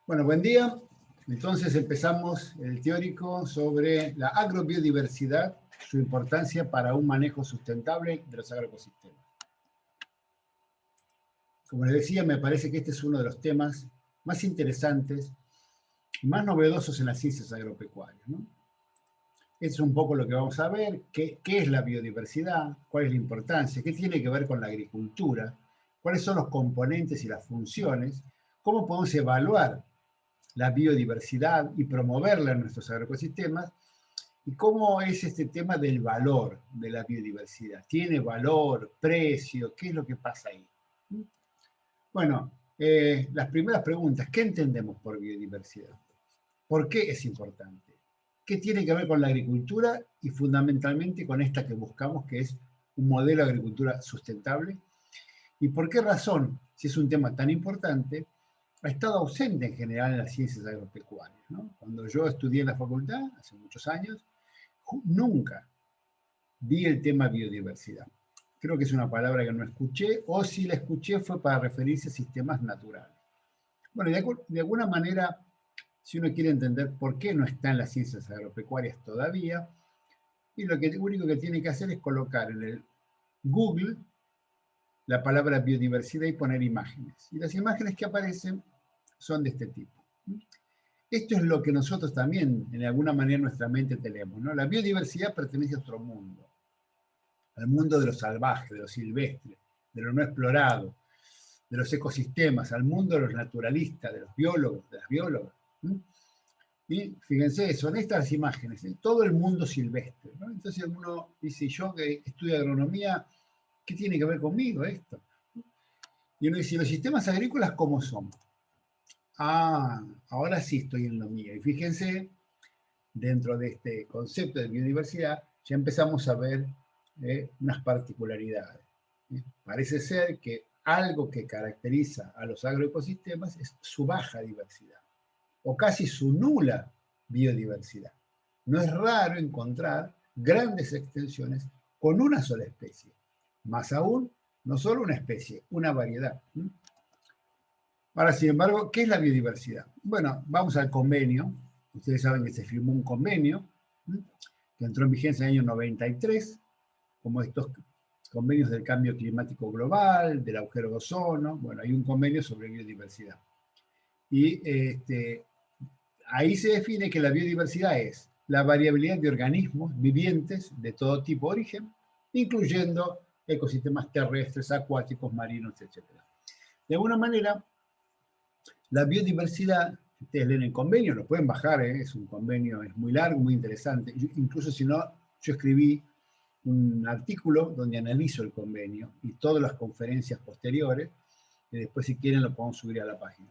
Bueno, buen día. Entonces empezamos el teórico sobre la agrobiodiversidad, su importancia para un manejo sustentable de los agroecosistemas. Como les decía, me parece que este es uno de los temas más interesantes y más novedosos en las ciencias agropecuarias, ¿no? Es un poco lo que vamos a ver, qué es la biodiversidad, cuál es la importancia, qué tiene que ver con la agricultura, cuáles son los componentes y las funciones, cómo podemos evaluar la biodiversidad y promoverla en nuestros agroecosistemas, y cómo es este tema del valor de la biodiversidad. ¿Tiene valor, precio? ¿Qué es lo que pasa ahí? Bueno, las primeras preguntas, ¿qué entendemos por biodiversidad? ¿Por qué es importante? ¿Qué tiene que ver con la agricultura y fundamentalmente con esta que buscamos, que es un modelo de agricultura sustentable? ¿Y por qué razón, si es un tema tan importante, ha estado ausente en general en las ciencias agropecuarias, ¿no? Cuando yo estudié en la facultad, hace muchos años, nunca vi el tema biodiversidad. Creo que es una palabra que no escuché, o si la escuché fue para referirse a sistemas naturales. Bueno, de alguna manera, si uno quiere entender por qué no está en las ciencias agropecuarias todavía, y lo único que tiene que hacer es colocar en el Google la palabra biodiversidad y poner imágenes. Y las imágenes que aparecen son de este tipo. Esto es lo que nosotros también, en alguna manera, en nuestra mente tenemos, ¿no? La biodiversidad pertenece a otro mundo, al mundo de lo salvaje, de lo silvestre, de lo no explorado, de los ecosistemas, al mundo de los naturalistas, de los biólogos, de las biólogas. Y fíjense, son estas imágenes, todo el mundo silvestre, ¿no? Entonces uno dice, yo que estudio agronomía, ¿qué tiene que ver conmigo esto? Y uno dice, ¿los sistemas agrícolas cómo son? Ah, ahora sí estoy en lo mío. Y fíjense, dentro de este concepto de biodiversidad, ya empezamos a ver unas particularidades. Parece ser que algo que caracteriza a los agroecosistemas es su baja diversidad, o casi su nula biodiversidad. No es raro encontrar grandes extensiones con una sola especie. Más aún, no solo una especie, una variedad. Ahora, sin embargo, ¿qué es la biodiversidad? Bueno, vamos al convenio. Ustedes saben que se firmó un convenio que entró en vigencia en el año 93, como estos convenios del cambio climático global, del agujero de ozono. Bueno, hay un convenio sobre biodiversidad. Y ahí se define que la biodiversidad es la variabilidad de organismos vivientes de todo tipo de origen, incluyendo ecosistemas terrestres, acuáticos, marinos, etc. De alguna manera, la biodiversidad, ustedes leen el convenio, lo pueden bajar, es un convenio, es muy largo, muy interesante. Incluso si no, yo escribí un artículo donde analizo el convenio y todas las conferencias posteriores, y después si quieren lo podemos subir a la página.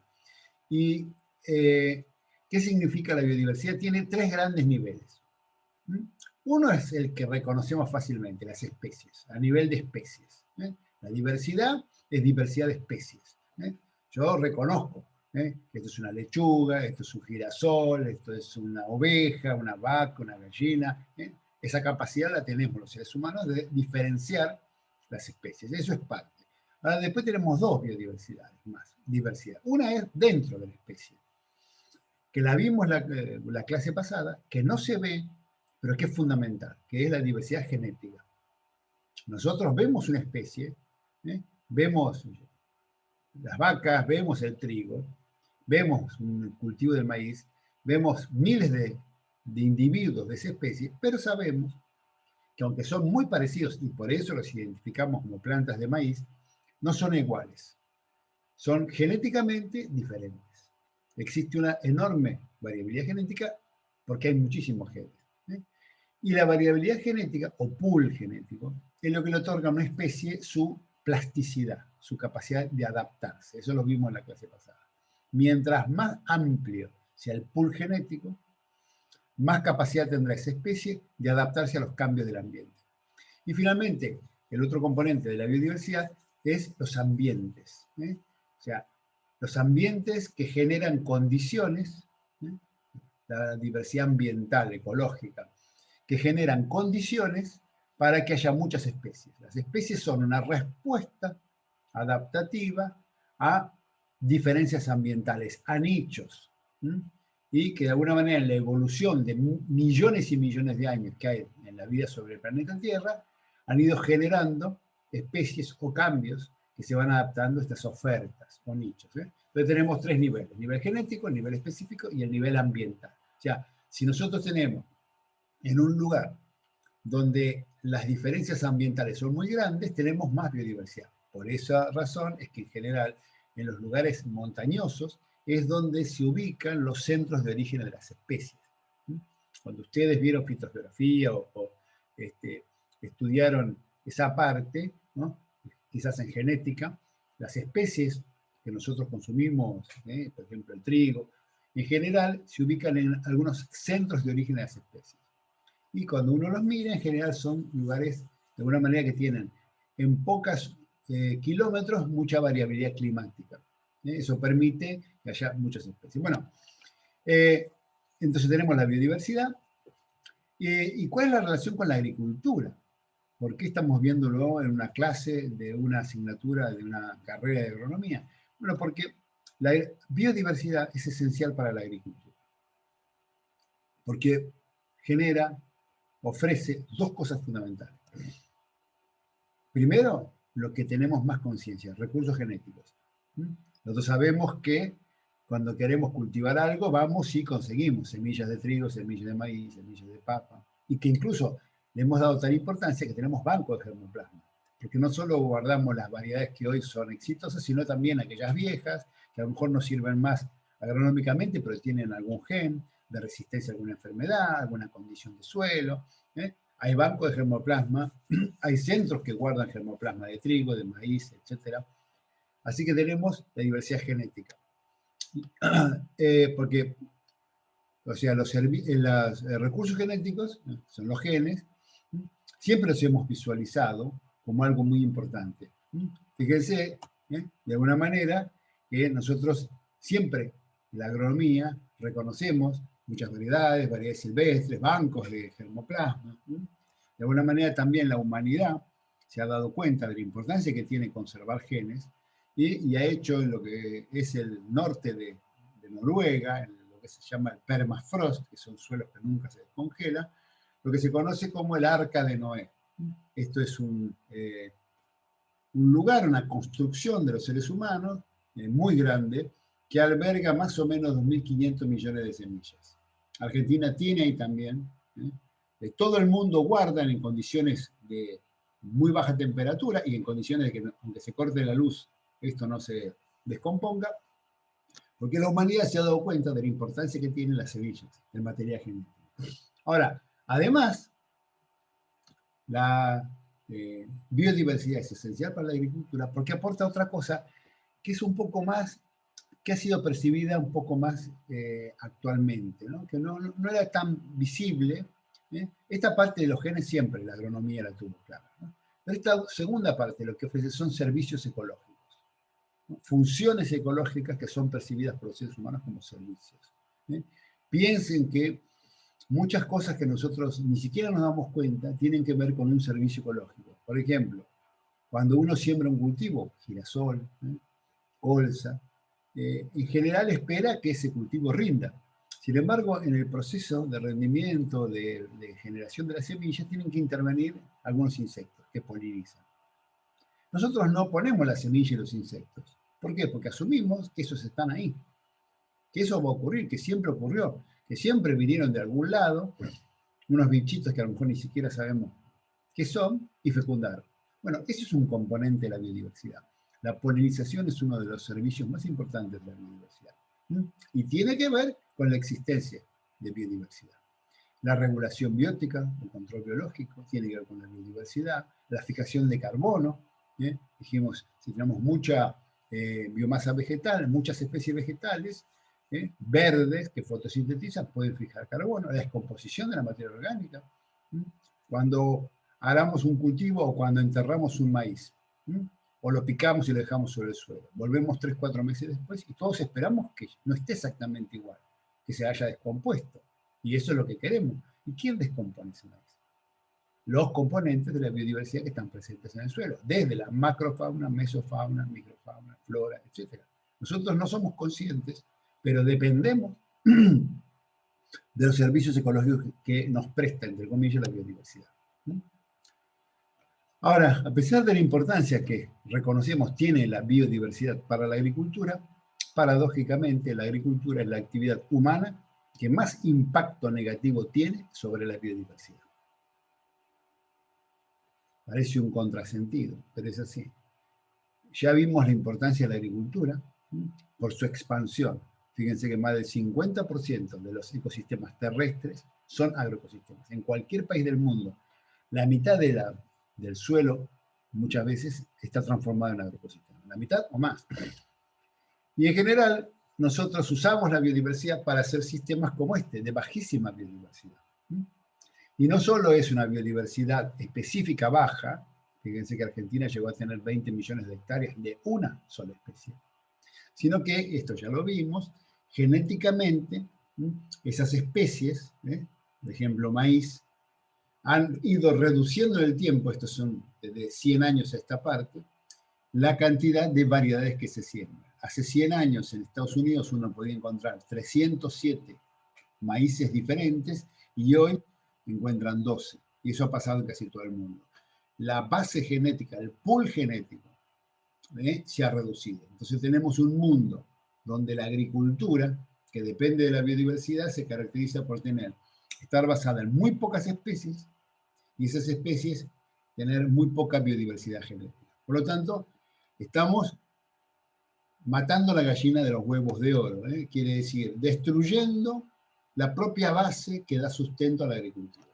¿Y qué significa la biodiversidad? Tiene tres grandes niveles. Uno es el que reconocemos fácilmente, las especies, a nivel de especies. La diversidad es diversidad de especies. Yo reconozco que esto es una lechuga, esto es un girasol, esto es una oveja, una vaca, una gallina. Esa capacidad la tenemos los seres humanos de diferenciar las especies. Eso es parte. Ahora, después tenemos dos biodiversidades más. Diversidad. Una es dentro de la especie, que la vimos la clase pasada, que no se ve, pero que es fundamental, que es la diversidad genética. Nosotros vemos una especie, vemos las vacas, vemos el trigo, vemos un cultivo del maíz, vemos miles de individuos de esa especie, pero sabemos que aunque son muy parecidos y por eso los identificamos como plantas de maíz, no son iguales. Son genéticamente diferentes. Existe una enorme variabilidad genética porque hay muchísimos genes. Y la variabilidad genética, o pool genético, es lo que le otorga a una especie su plasticidad, su capacidad de adaptarse. Eso lo vimos en la clase pasada. Mientras más amplio sea el pool genético, más capacidad tendrá esa especie de adaptarse a los cambios del ambiente. Y finalmente, el otro componente de la biodiversidad es los ambientes. O sea, los ambientes que generan condiciones, la diversidad ambiental, ecológica, que generan condiciones para que haya muchas especies. Las especies son una respuesta adaptativa a diferencias ambientales a nichos, y que de alguna manera en la evolución de millones y millones de años que hay en la vida sobre el planeta Tierra, han ido generando especies o cambios que se van adaptando a estas ofertas o nichos. Entonces tenemos tres niveles: el nivel genético, el nivel específico y el nivel ambiental. O sea, si nosotros tenemos en un lugar donde las diferencias ambientales son muy grandes, tenemos más biodiversidad. Por esa razón es que en general en los lugares montañosos es donde se ubican los centros de origen de las especies. Cuando ustedes vieron fitogeografía o estudiaron esa parte, ¿no? Quizás en genética, las especies que nosotros consumimos, por ejemplo el trigo, en general se ubican en algunos centros de origen de las especies. Y cuando uno los mira, en general son lugares, de alguna manera, que tienen en pocos kilómetros mucha variabilidad climática. Eso permite que haya muchas especies. Bueno, entonces tenemos la biodiversidad. ¿Y cuál es la relación con la agricultura? ¿Por qué estamos viéndolo en una clase de una asignatura de una carrera de agronomía? Bueno, porque la biodiversidad es esencial para la agricultura, porque ofrece dos cosas fundamentales. Primero, lo que tenemos más conciencia, recursos genéticos. Nosotros sabemos que cuando queremos cultivar algo, vamos y conseguimos semillas de trigo, semillas de maíz, semillas de papa, y que incluso le hemos dado tal importancia que tenemos bancos de germoplasma, porque no solo guardamos las variedades que hoy son exitosas, sino también aquellas viejas, que a lo mejor no sirven más agronómicamente, pero tienen algún gen de resistencia a alguna enfermedad, alguna condición de suelo. Hay bancos de germoplasma, hay centros que guardan germoplasma de trigo, de maíz, etc. Así que tenemos la diversidad genética. Porque, o sea, los recursos genéticos, son los genes, siempre los hemos visualizado como algo muy importante. Fíjense, de alguna manera, que nosotros siempre en la agronomía reconocemos muchas variedades, variedades silvestres, bancos de germoplasma. De alguna manera también la humanidad se ha dado cuenta de la importancia que tiene conservar genes y ha hecho en lo que es el norte de Noruega, en lo que se llama el permafrost, que son suelos que nunca se descongelan, lo que se conoce como el Arca de Noé. Esto es un lugar, una construcción de los seres humanos muy grande, que alberga más o menos 2.500 millones de semillas. Argentina tiene ahí también. Todo el mundo guardan en condiciones de muy baja temperatura y en condiciones de que, aunque se corte la luz, esto no se descomponga, porque la humanidad se ha dado cuenta de la importancia que tienen las semillas, el material genético. Ahora, además, la biodiversidad es esencial para la agricultura porque aporta otra cosa que es un poco más, que ha sido percibida un poco más actualmente, ¿no? Que no era tan visible. Esta parte de los genes siempre la agronomía la tuvo clara, ¿no? Pero esta segunda parte lo que ofrece son servicios ecológicos, ¿no? Funciones ecológicas que son percibidas por los seres humanos como servicios. Piensen que muchas cosas que nosotros ni siquiera nos damos cuenta tienen que ver con un servicio ecológico. Por ejemplo, cuando uno siembra un cultivo, girasol, colza, en general espera que ese cultivo rinda. Sin embargo, en el proceso de rendimiento, de generación de las semillas, tienen que intervenir algunos insectos que polinizan. Nosotros no ponemos la semilla y los insectos. ¿Por qué? Porque asumimos que esos están ahí, que eso va a ocurrir, que siempre ocurrió, que siempre vinieron de algún lado, unos bichitos que a lo mejor ni siquiera sabemos qué son, y fecundaron. Bueno, ese es un componente de la biodiversidad. La polinización es uno de los servicios más importantes de la biodiversidad. Y tiene que ver con la existencia de biodiversidad. La regulación biótica, el control biológico, tiene que ver con la biodiversidad. La fijación de carbono. Dijimos, si tenemos mucha biomasa vegetal, muchas especies vegetales, verdes que fotosintetizan, pueden fijar carbono. La descomposición de la materia orgánica. Cuando aramos un cultivo o cuando enterramos un maíz, o lo picamos y lo dejamos sobre el suelo. Volvemos 3, 4 meses después y todos esperamos que no esté exactamente igual, que se haya descompuesto. Y eso es lo que queremos. ¿Y quién descompone ese maíz? Los componentes de la biodiversidad que están presentes en el suelo, desde la macrofauna, mesofauna, microfauna, flora, etc. Nosotros no somos conscientes, pero dependemos de los servicios ecológicos que nos presta, entre comillas, la biodiversidad. Ahora, a pesar de la importancia que reconocemos tiene la biodiversidad para la agricultura, paradójicamente la agricultura es la actividad humana que más impacto negativo tiene sobre la biodiversidad. Parece un contrasentido, pero es así. Ya vimos la importancia de la agricultura por su expansión. Fíjense que más del 50% de los ecosistemas terrestres son agroecosistemas. En cualquier país del mundo, la mitad del suelo muchas veces está transformado en agroecosistema. La mitad o más. Y en general, nosotros usamos la biodiversidad para hacer sistemas como este, de bajísima biodiversidad. Y no solo es una biodiversidad específica baja, fíjense que Argentina llegó a tener 20 millones de hectáreas de una sola especie, sino que, esto ya lo vimos, genéticamente esas especies, por ejemplo maíz, han ido reduciendo en el tiempo, estos son desde 100 años a esta parte, la cantidad de variedades que se siembran. Hace 100 años en Estados Unidos uno podía encontrar 307 maíces diferentes y hoy encuentran 12. Y eso ha pasado en casi todo el mundo. La base genética, el pool genético, se ha reducido. Entonces tenemos un mundo donde la agricultura, que depende de la biodiversidad, se caracteriza por estar basada en muy pocas especies y esas especies tener muy poca biodiversidad genética. Por lo tanto, estamos matando la gallina de los huevos de oro, quiere decir, destruyendo la propia base que da sustento a la agricultura.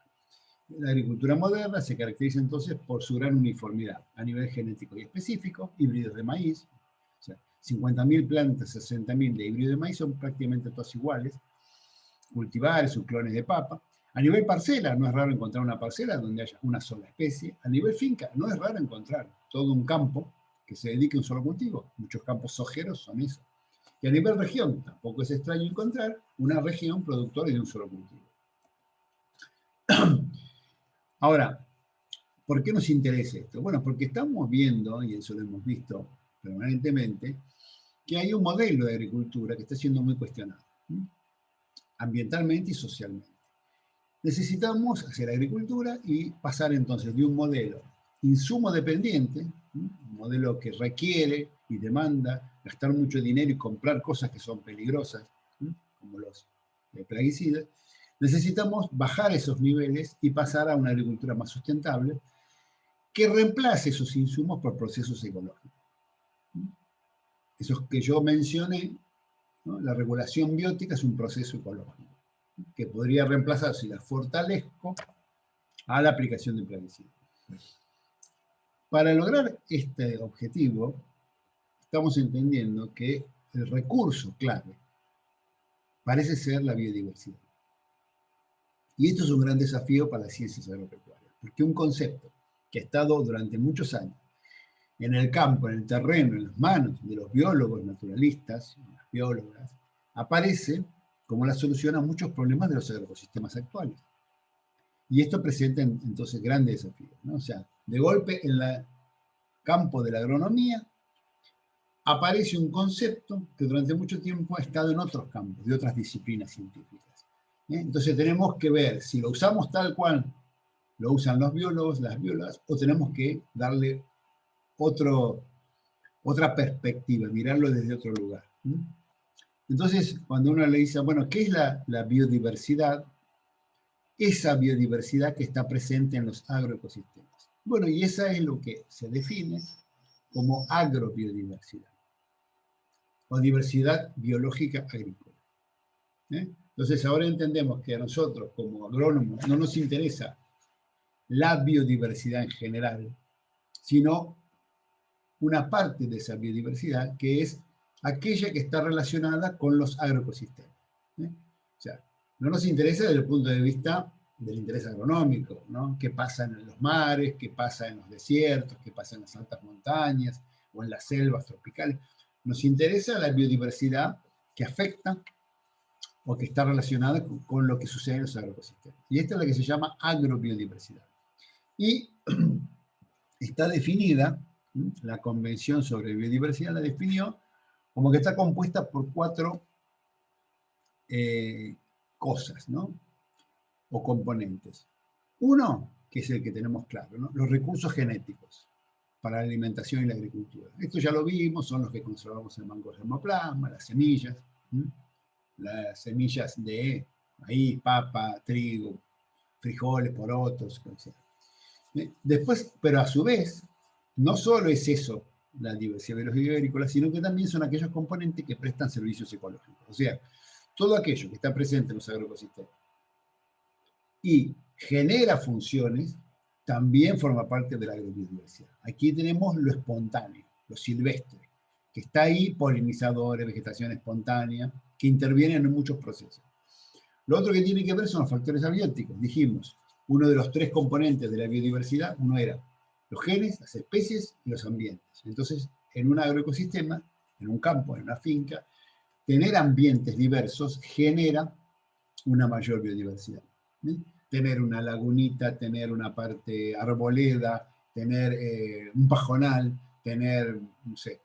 La agricultura moderna se caracteriza entonces por su gran uniformidad a nivel genético y específico, híbridos de maíz, o sea, 50.000 plantas, 60.000 de híbridos de maíz son prácticamente todas iguales, cultivares, subclones de papa. A nivel parcela, no es raro encontrar una parcela donde haya una sola especie. A nivel finca, no es raro encontrar todo un campo que se dedique a un solo cultivo. Muchos campos sojeros son eso. Y a nivel región, tampoco es extraño encontrar una región productora de un solo cultivo. Ahora, ¿por qué nos interesa esto? Bueno, porque estamos viendo, y eso lo hemos visto permanentemente, que hay un modelo de agricultura que está siendo muy cuestionado, ambientalmente y socialmente. Necesitamos hacer agricultura y pasar entonces de un modelo insumo dependiente, un modelo que requiere y demanda gastar mucho dinero y comprar cosas que son peligrosas, como los plaguicidas. Necesitamos bajar esos niveles y pasar a una agricultura más sustentable que reemplace esos insumos por procesos ecológicos. Esos que yo mencioné, ¿no? La regulación biótica es un proceso ecológico que podría reemplazar, si la fortalezco, a la aplicación de plaguicidas. Para lograr este objetivo, estamos entendiendo que el recurso clave parece ser la biodiversidad. Y esto es un gran desafío para las ciencias agropecuarias, porque un concepto que ha estado durante muchos años en el campo, en el terreno, en las manos de los biólogos naturalistas, las biólogas, aparece como la solución a muchos problemas de los ecosistemas actuales. Y esto presenta entonces grandes desafíos, ¿no? O sea, de golpe en el campo de la agronomía aparece un concepto que durante mucho tiempo ha estado en otros campos, de otras disciplinas científicas. Entonces tenemos que ver si lo usamos tal cual lo usan los biólogos, las biólogas, o tenemos que darle otra perspectiva, mirarlo desde otro lugar. Entonces, cuando uno le dice, bueno, ¿qué es la biodiversidad? Esa biodiversidad que está presente en los agroecosistemas. Bueno, y esa es lo que se define como agrobiodiversidad, o diversidad biológica agrícola. Entonces, ahora entendemos que a nosotros, como agrónomos, no nos interesa la biodiversidad en general, sino una parte de esa biodiversidad que es aquella que está relacionada con los agroecosistemas. O sea, no nos interesa desde el punto de vista del interés agronómico, ¿no? ¿Qué pasa en los mares? ¿Qué pasa en los desiertos? ¿Qué pasa en las altas montañas o en las selvas tropicales? Nos interesa la biodiversidad que afecta o que está relacionada con lo que sucede en los agroecosistemas. Y esta es la que se llama agrobiodiversidad. Y está definida, la Convención sobre Biodiversidad la definió como que está compuesta por 4 cosas, ¿no? O componentes. Uno, que es el que tenemos claro, ¿no? Los recursos genéticos para la alimentación y la agricultura. Esto ya lo vimos, son los que conservamos en bancos de germoplasma, las semillas, de maíz, papa, trigo, frijoles, porotos, etc. Después, pero a su vez, no solo es eso la diversidad biológica agrícola, sino que también son aquellos componentes que prestan servicios ecológicos. O sea, todo aquello que está presente en los agroecosistemas y genera funciones, también forma parte de la agrobiodiversidad. Aquí tenemos lo espontáneo, lo silvestre, que está ahí, polinizadores, vegetación espontánea, que intervienen en muchos procesos. Lo otro que tiene que ver son los factores abióticos. Dijimos, uno de los 3 componentes de la biodiversidad, uno era los genes, las especies y los ambientes. Entonces, en un agroecosistema, en un campo, en una finca, tener ambientes diversos genera una mayor biodiversidad. Tener una lagunita, tener una parte arboleda, tener un pajonal, tener, no sé,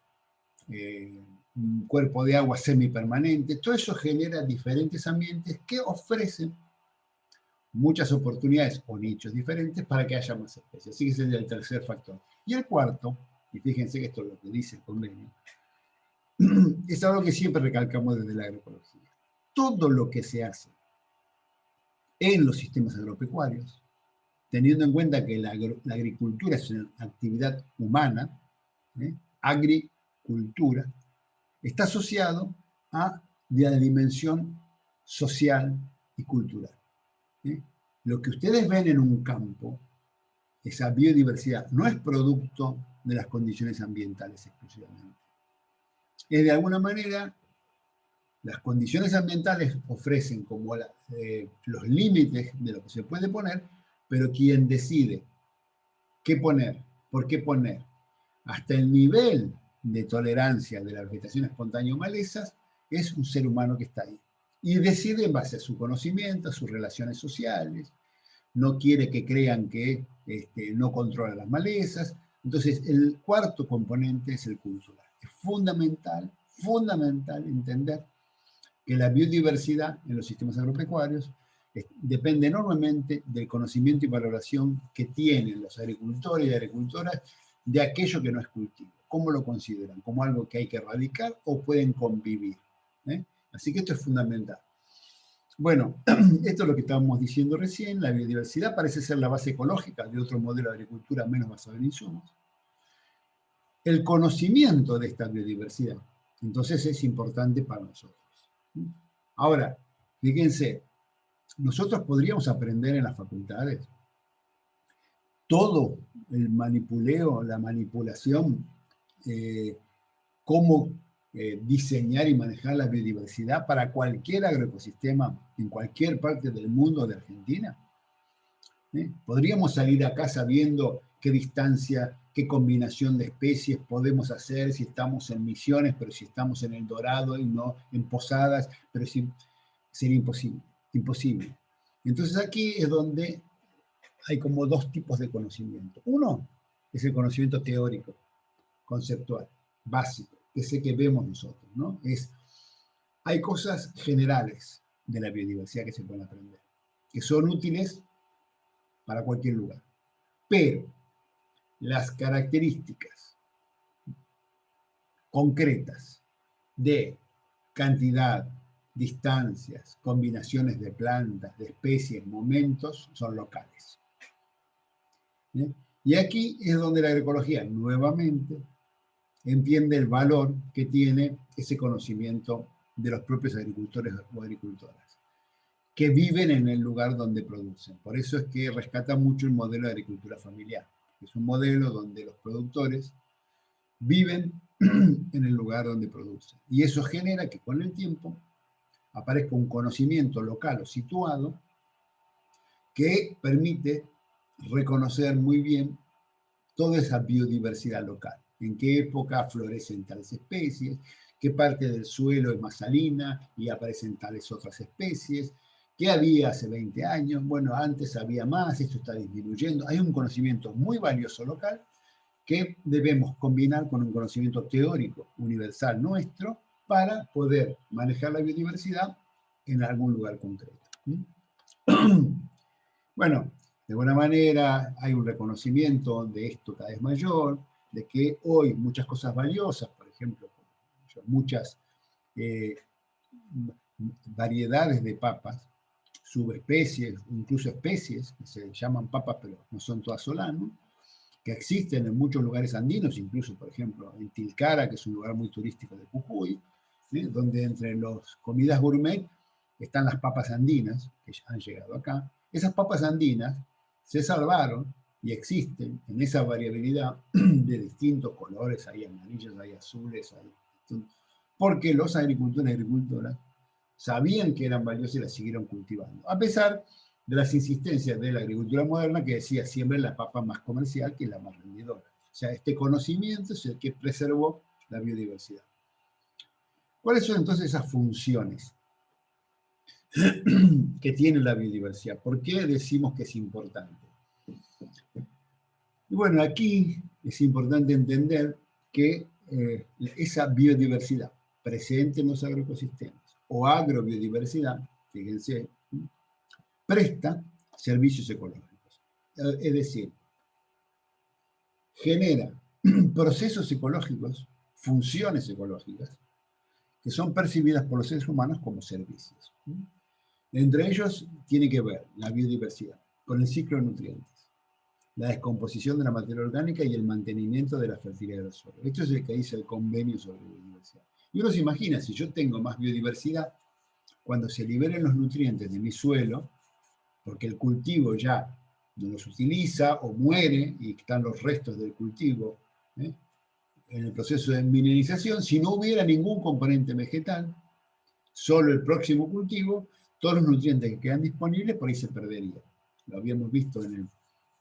un cuerpo de agua semipermanente, todo eso genera diferentes ambientes que ofrecen muchas oportunidades o nichos diferentes para que haya más especies. Así que ese es el tercer factor. Y el cuarto, y fíjense que esto es lo que dice el convenio, es algo que siempre recalcamos desde la agroecología. Todo lo que se hace en los sistemas agropecuarios, teniendo en cuenta que la agricultura es una actividad humana, agricultura, está asociado a la dimensión social y cultural. Lo que ustedes ven en un campo, esa biodiversidad, no es producto de las condiciones ambientales exclusivamente. Es de alguna manera, las condiciones ambientales ofrecen como los límites de lo que se puede poner, pero quien decide qué poner, por qué poner, hasta el nivel de tolerancia de la vegetación espontánea o malezas, es un ser humano que está ahí. Y decide en base a su conocimiento, a sus relaciones sociales, no quiere que crean que no controla las malezas. Entonces, el cuarto componente es el cultural. Es fundamental entender que la biodiversidad en los sistemas agropecuarios depende enormemente del conocimiento y valoración que tienen los agricultores y agricultoras de aquello que no es cultivo. ¿Cómo lo consideran? ¿Como algo que hay que erradicar o pueden convivir? Así que esto es fundamental. Bueno, esto es lo que estábamos diciendo recién. La biodiversidad parece ser la base ecológica de otro modelo de agricultura menos basado en insumos. El conocimiento de esta biodiversidad, entonces, es importante para nosotros. Ahora, fíjense, nosotros podríamos aprender en las facultades todo el manipuleo, la manipulación, cómo diseñar y manejar la biodiversidad para cualquier agroecosistema en cualquier parte del mundo de Argentina. Podríamos salir acá sabiendo qué distancia, qué combinación de especies podemos hacer si estamos en Misiones, pero si estamos en El Dorado y no en Posadas, pero sí, sería imposible. Entonces aquí es donde hay como 2 tipos de conocimiento. Uno es el conocimiento teórico, conceptual, básico, que es el que vemos nosotros, ¿no? Hay cosas generales de la biodiversidad que se pueden aprender, que son útiles para cualquier lugar. Pero las características concretas de cantidad, distancias, combinaciones de plantas, de especies, momentos, son locales. Y aquí es donde la agroecología nuevamente entiende el valor que tiene ese conocimiento de los propios agricultores o agricultoras, que viven en el lugar donde producen. Por eso es que rescata mucho el modelo de agricultura familiar. Es un modelo donde los productores viven en el lugar donde producen. Y eso genera que con el tiempo aparezca un conocimiento local o situado que permite reconocer muy bien toda esa biodiversidad local. En qué época florecen tales especies, qué parte del suelo es más salina y aparecen tales otras especies, qué había hace 20 años, bueno, antes había más, esto está disminuyendo. Hay un conocimiento muy valioso local que debemos combinar con un conocimiento teórico universal nuestro para poder manejar la biodiversidad en algún lugar concreto. Bueno, de alguna manera hay un reconocimiento de esto cada vez mayor, de que hoy muchas cosas valiosas, por ejemplo, muchas variedades de papas, subespecies, incluso especies, que se llaman papas, pero no son todas solanas, que existen en muchos lugares andinos, incluso, por ejemplo, en Tilcara, que es un lugar muy turístico de Jujuy, donde entre las comidas gourmet están las papas andinas, que ya han llegado acá. Esas papas andinas se salvaron y existen en esa variabilidad de distintos colores, hay amarillos, hay azules, porque los agricultores y agricultoras sabían que eran valiosas y las siguieron cultivando, a pesar de las insistencias de la agricultura moderna que decía siempre la papa más comercial que la más rendidora. O sea, este conocimiento es el que preservó la biodiversidad. ¿Cuáles son entonces esas funciones que tiene la biodiversidad? ¿Por qué decimos que es importante? Y bueno, aquí es importante entender que esa biodiversidad presente en los agroecosistemas o agrobiodiversidad, fíjense, presta servicios ecológicos. Es decir, genera procesos ecológicos, funciones ecológicas, que son percibidas por los seres humanos como servicios. Entre ellos tiene que ver la biodiversidad con el ciclo de nutrientes, la descomposición de la materia orgánica y el mantenimiento de la fertilidad del suelo. Esto es el que dice el convenio sobre biodiversidad. Y uno se imagina, si yo tengo más biodiversidad, cuando se liberen los nutrientes de mi suelo, porque el cultivo ya no los utiliza o muere y están los restos del cultivo en el proceso de mineralización, si no hubiera ningún componente vegetal, solo el próximo cultivo, todos los nutrientes que quedan disponibles por ahí se perderían. Lo habíamos visto en el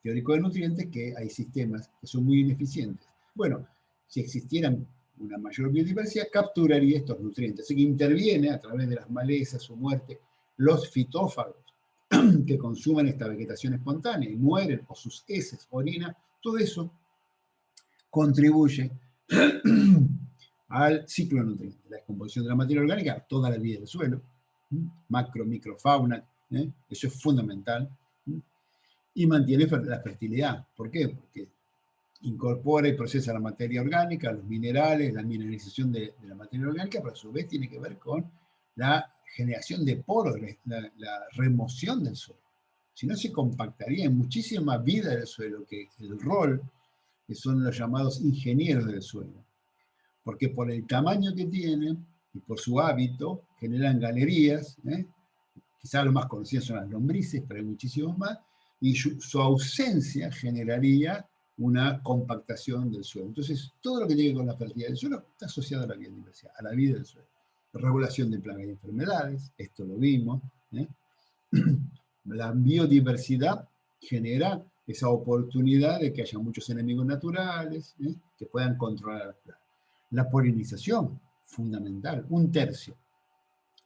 teórico de nutrientes, que hay sistemas que son muy ineficientes. Bueno, si existieran una mayor biodiversidad, capturaría estos nutrientes. Así que interviene a través de las malezas, su muerte, los fitófagos que consumen esta vegetación espontánea y mueren, o sus heces, orina, todo eso contribuye al ciclo de nutrientes, la descomposición de la materia orgánica, toda la vida del suelo, macro, microfauna, eso es fundamental, y mantiene la fertilidad. ¿Por qué? Porque incorpora y procesa la materia orgánica, los minerales, la mineralización de la materia orgánica, pero a su vez tiene que ver con la generación de poros, la remoción del suelo. Si no, se compactaría en muchísima vida del suelo, que el rol, que son los llamados ingenieros del suelo. Porque por el tamaño que tienen y por su hábito, generan galerías, quizás lo más conocido son las lombrices, pero hay muchísimos más, y su ausencia generaría una compactación del suelo. Entonces, todo lo que tiene que ver con la fertilidad del suelo está asociado a la biodiversidad, a la vida del suelo. Regulación de plagas y enfermedades, esto lo vimos. La biodiversidad genera esa oportunidad de que haya muchos enemigos naturales que puedan controlar las plagas. La polinización, fundamental. 1/3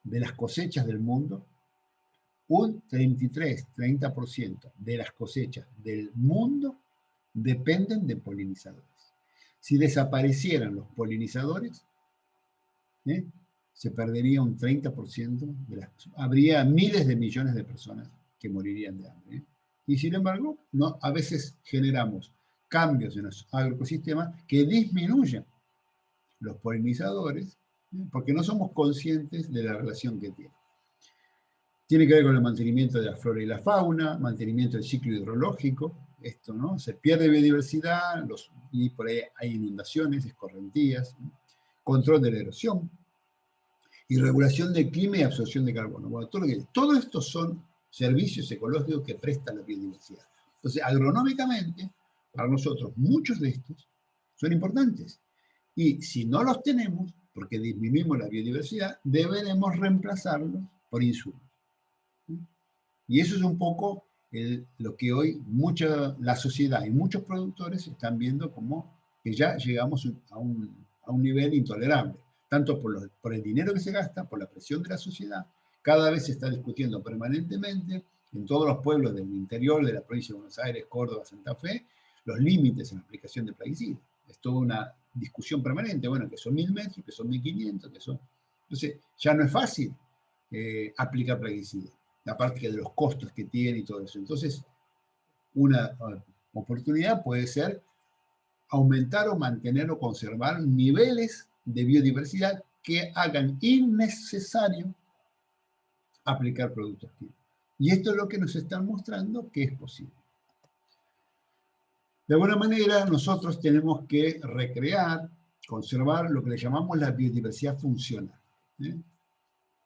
de las cosechas del mundo, un 30% de las cosechas del mundo dependen de polinizadores. Si desaparecieran los polinizadores, se perdería un 30% de las personas. Habría miles de millones de personas que morirían de hambre. Y sin embargo, no, a veces generamos cambios en los agroecosistemas que disminuyen los polinizadores, porque no somos conscientes de la relación que tienen. Tiene que ver con el mantenimiento de la flora y la fauna, mantenimiento del ciclo hidrológico, esto, ¿no? Se pierde biodiversidad y por ahí hay inundaciones, escorrentías, control de la erosión y regulación del clima y absorción de carbono. Bueno, todo esto son servicios ecológicos que presta la biodiversidad. Entonces, agronómicamente, para nosotros, muchos de estos son importantes. Y si no los tenemos, porque disminuimos la biodiversidad, deberemos reemplazarlos por insumos. Y eso es un poco lo que hoy la sociedad y muchos productores están viendo como que ya llegamos a un nivel intolerable, tanto por el dinero que se gasta, por la presión de la sociedad. Cada vez se está discutiendo permanentemente en todos los pueblos del interior de la provincia de Buenos Aires, Córdoba, Santa Fe, los límites en la aplicación de plaguicidas. Es toda una discusión permanente, bueno, que son 1000 metros, que son 1500, que son... Entonces, ya no es fácil aplicar plaguicidas, aparte que de los costos que tiene y todo eso. Entonces, una oportunidad puede ser aumentar o mantener o conservar niveles de biodiversidad que hagan innecesario aplicar productos químicos. Y esto es lo que nos están mostrando que es posible. De alguna manera, nosotros tenemos que recrear, conservar lo que le llamamos la biodiversidad funcional.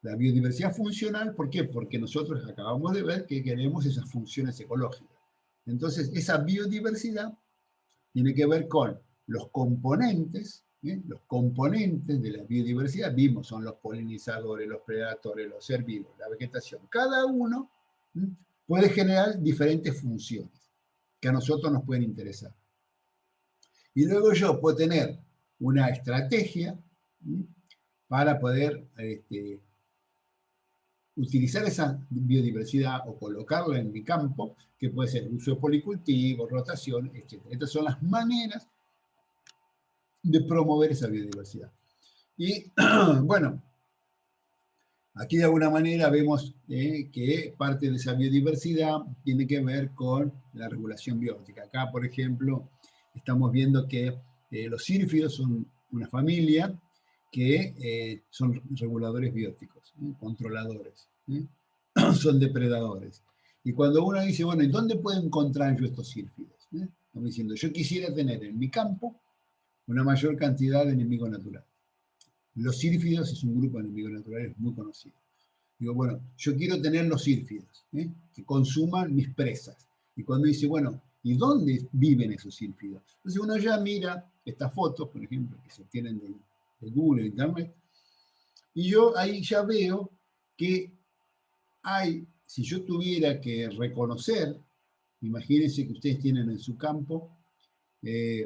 La biodiversidad funcional, ¿por qué? Porque nosotros acabamos de ver que queremos esas funciones ecológicas. Entonces, esa biodiversidad tiene que ver con los componentes de la biodiversidad. Vimos, son los polinizadores, los predadores, los herbívoros, la vegetación. Cada uno puede generar diferentes funciones que a nosotros nos pueden interesar. Y luego yo puedo tener una estrategia para poder utilizar esa biodiversidad o colocarla en mi campo, que puede ser uso de policultivo, rotación, etc. Estas son las maneras de promover esa biodiversidad. Y bueno, aquí de alguna manera vemos que parte de esa biodiversidad tiene que ver con la regulación biótica. Acá, por ejemplo, estamos viendo que los sírfidos son una familia que son reguladores bióticos, controladores, son depredadores. Y cuando uno dice, bueno, ¿y dónde puedo encontrar yo estos sírfidos? Estamos diciendo, yo quisiera tener en mi campo una mayor cantidad de enemigos naturales. Los sírfidos es un grupo de enemigos naturales muy conocido. Digo, bueno, yo quiero tener los sírfidos, que consuman mis presas. Y cuando dice, bueno, ¿y dónde viven esos sírfidos? Entonces uno ya mira estas fotos, por ejemplo, que se obtienen de Google, de Internet, y yo ahí ya veo que hay, si yo tuviera que reconocer, imagínense que ustedes tienen en su campo,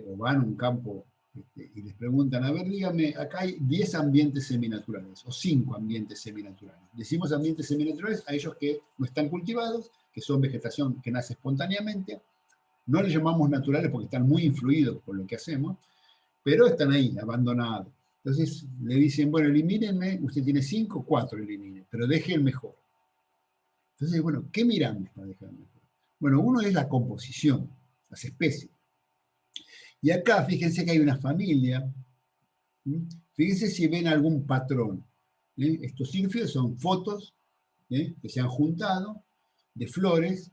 o van a un campo y les preguntan, a ver, dígame, acá hay 10 ambientes seminaturales, o 5 ambientes seminaturales. Decimos ambientes seminaturales a ellos que no están cultivados, que son vegetación que nace espontáneamente. No les llamamos naturales porque están muy influidos por lo que hacemos, pero están ahí, abandonados. Entonces le dicen, bueno, elimínenme, usted tiene 5, 4 eliminen, pero deje el mejor. Entonces, bueno, ¿qué miramos para dejar el mejor? Bueno, uno es la composición, las especies. Y acá, fíjense que hay una familia. Fíjense si ven algún patrón. Estos sírfidos son fotos que se han juntado de flores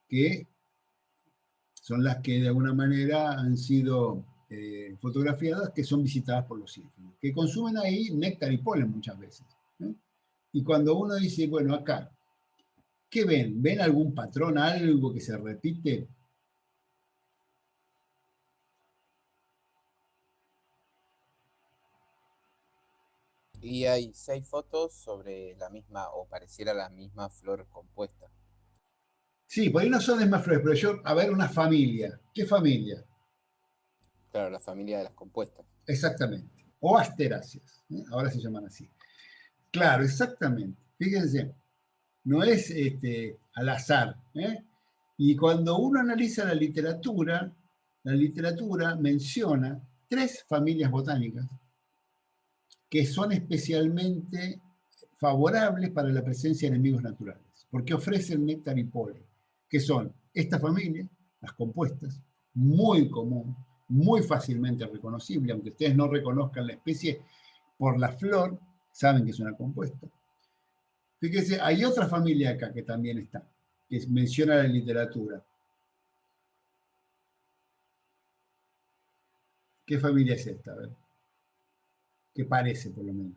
que son las que de alguna manera han sido fotografiadas, que son visitadas por los sírfidos, que consumen ahí néctar y polen muchas veces. Y cuando uno dice, bueno, acá, ¿qué ven? ¿Ven algún patrón, algo que se repite? Y hay 6 fotos sobre la misma, o pareciera la misma flor compuesta. Sí, por ahí no son más flores, pero yo, a ver, una familia. ¿Qué familia? Claro, la familia de las compuestas. Exactamente. O asteráceas, ahora se llaman así. Claro, exactamente. Fíjense, no es al azar. Y cuando uno analiza la literatura menciona 3 familias botánicas que son especialmente favorables para la presencia de enemigos naturales, porque ofrecen néctar y polen, que son esta familia, las compuestas, muy común, muy fácilmente reconocible, aunque ustedes no reconozcan la especie por la flor, saben que es una compuesta. Fíjense, hay otra familia acá que también está, que menciona la literatura. ¿Qué familia es esta? A ver, ¿qué parece por lo menos?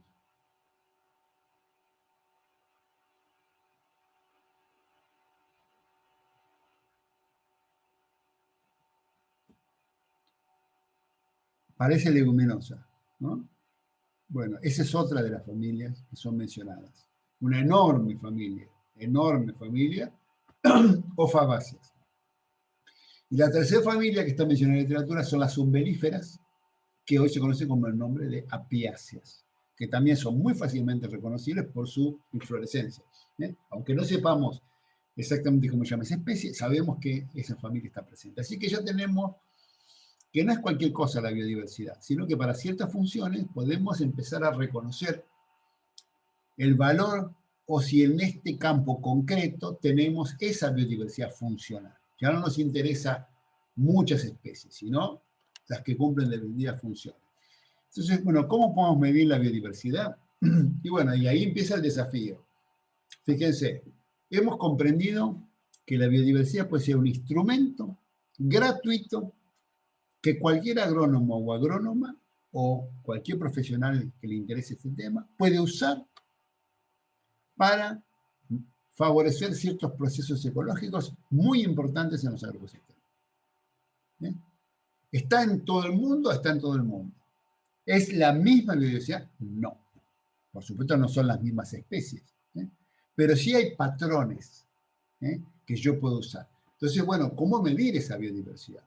Parece leguminosa, ¿no? Bueno, esa es otra de las familias que son mencionadas. Una enorme familia, o fabáceas. Y la tercera familia que está mencionada en la literatura son las umbelíferas, que hoy se conoce como el nombre de apiáceas, que también son muy fácilmente reconocibles por su inflorescencia. Aunque no sepamos exactamente cómo se llama esa especie, sabemos que esa familia está presente. Así que ya tenemos que no es cualquier cosa la biodiversidad, sino que para ciertas funciones podemos empezar a reconocer el valor o si en este campo concreto tenemos esa biodiversidad funcional. Ya no nos interesa muchas especies, sino las que cumplen determinadas funciones. Entonces, bueno, ¿cómo podemos medir la biodiversidad? Y bueno, y ahí empieza el desafío. Fíjense, hemos comprendido que la biodiversidad puede ser un instrumento gratuito que cualquier agrónomo o agrónoma o cualquier profesional que le interese este tema puede usar para favorecer ciertos procesos ecológicos muy importantes en los agroecosistemas. ¿Eh? ¿Está en todo el mundo? Está en todo el mundo. ¿Es la misma biodiversidad? No. Por supuesto no son las mismas especies. Pero sí hay patrones que yo puedo usar. Entonces, bueno, ¿cómo medir esa biodiversidad?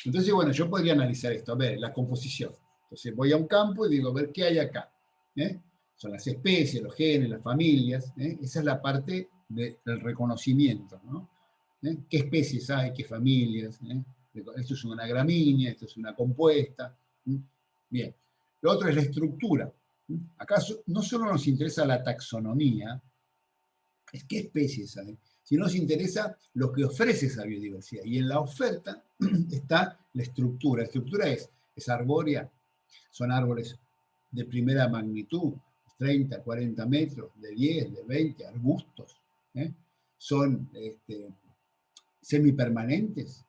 Entonces, bueno, yo podría analizar esto, a ver, la composición. Entonces voy a un campo y digo, a ver, ¿qué hay acá? Son las especies, los genes, las familias. Esa es la parte del reconocimiento, ¿no? ¿Qué especies hay? ¿Qué familias? Esto es una gramínea, esto es una compuesta. Bien. Lo otro es la estructura. Acá no solo nos interesa la taxonomía, es qué especies hay, sino nos interesa lo que ofrece esa biodiversidad. Y en la oferta está la estructura. La estructura es arbórea, son árboles de primera magnitud, 30, 40 metros, de 10, de 20, arbustos. Son semipermanentes.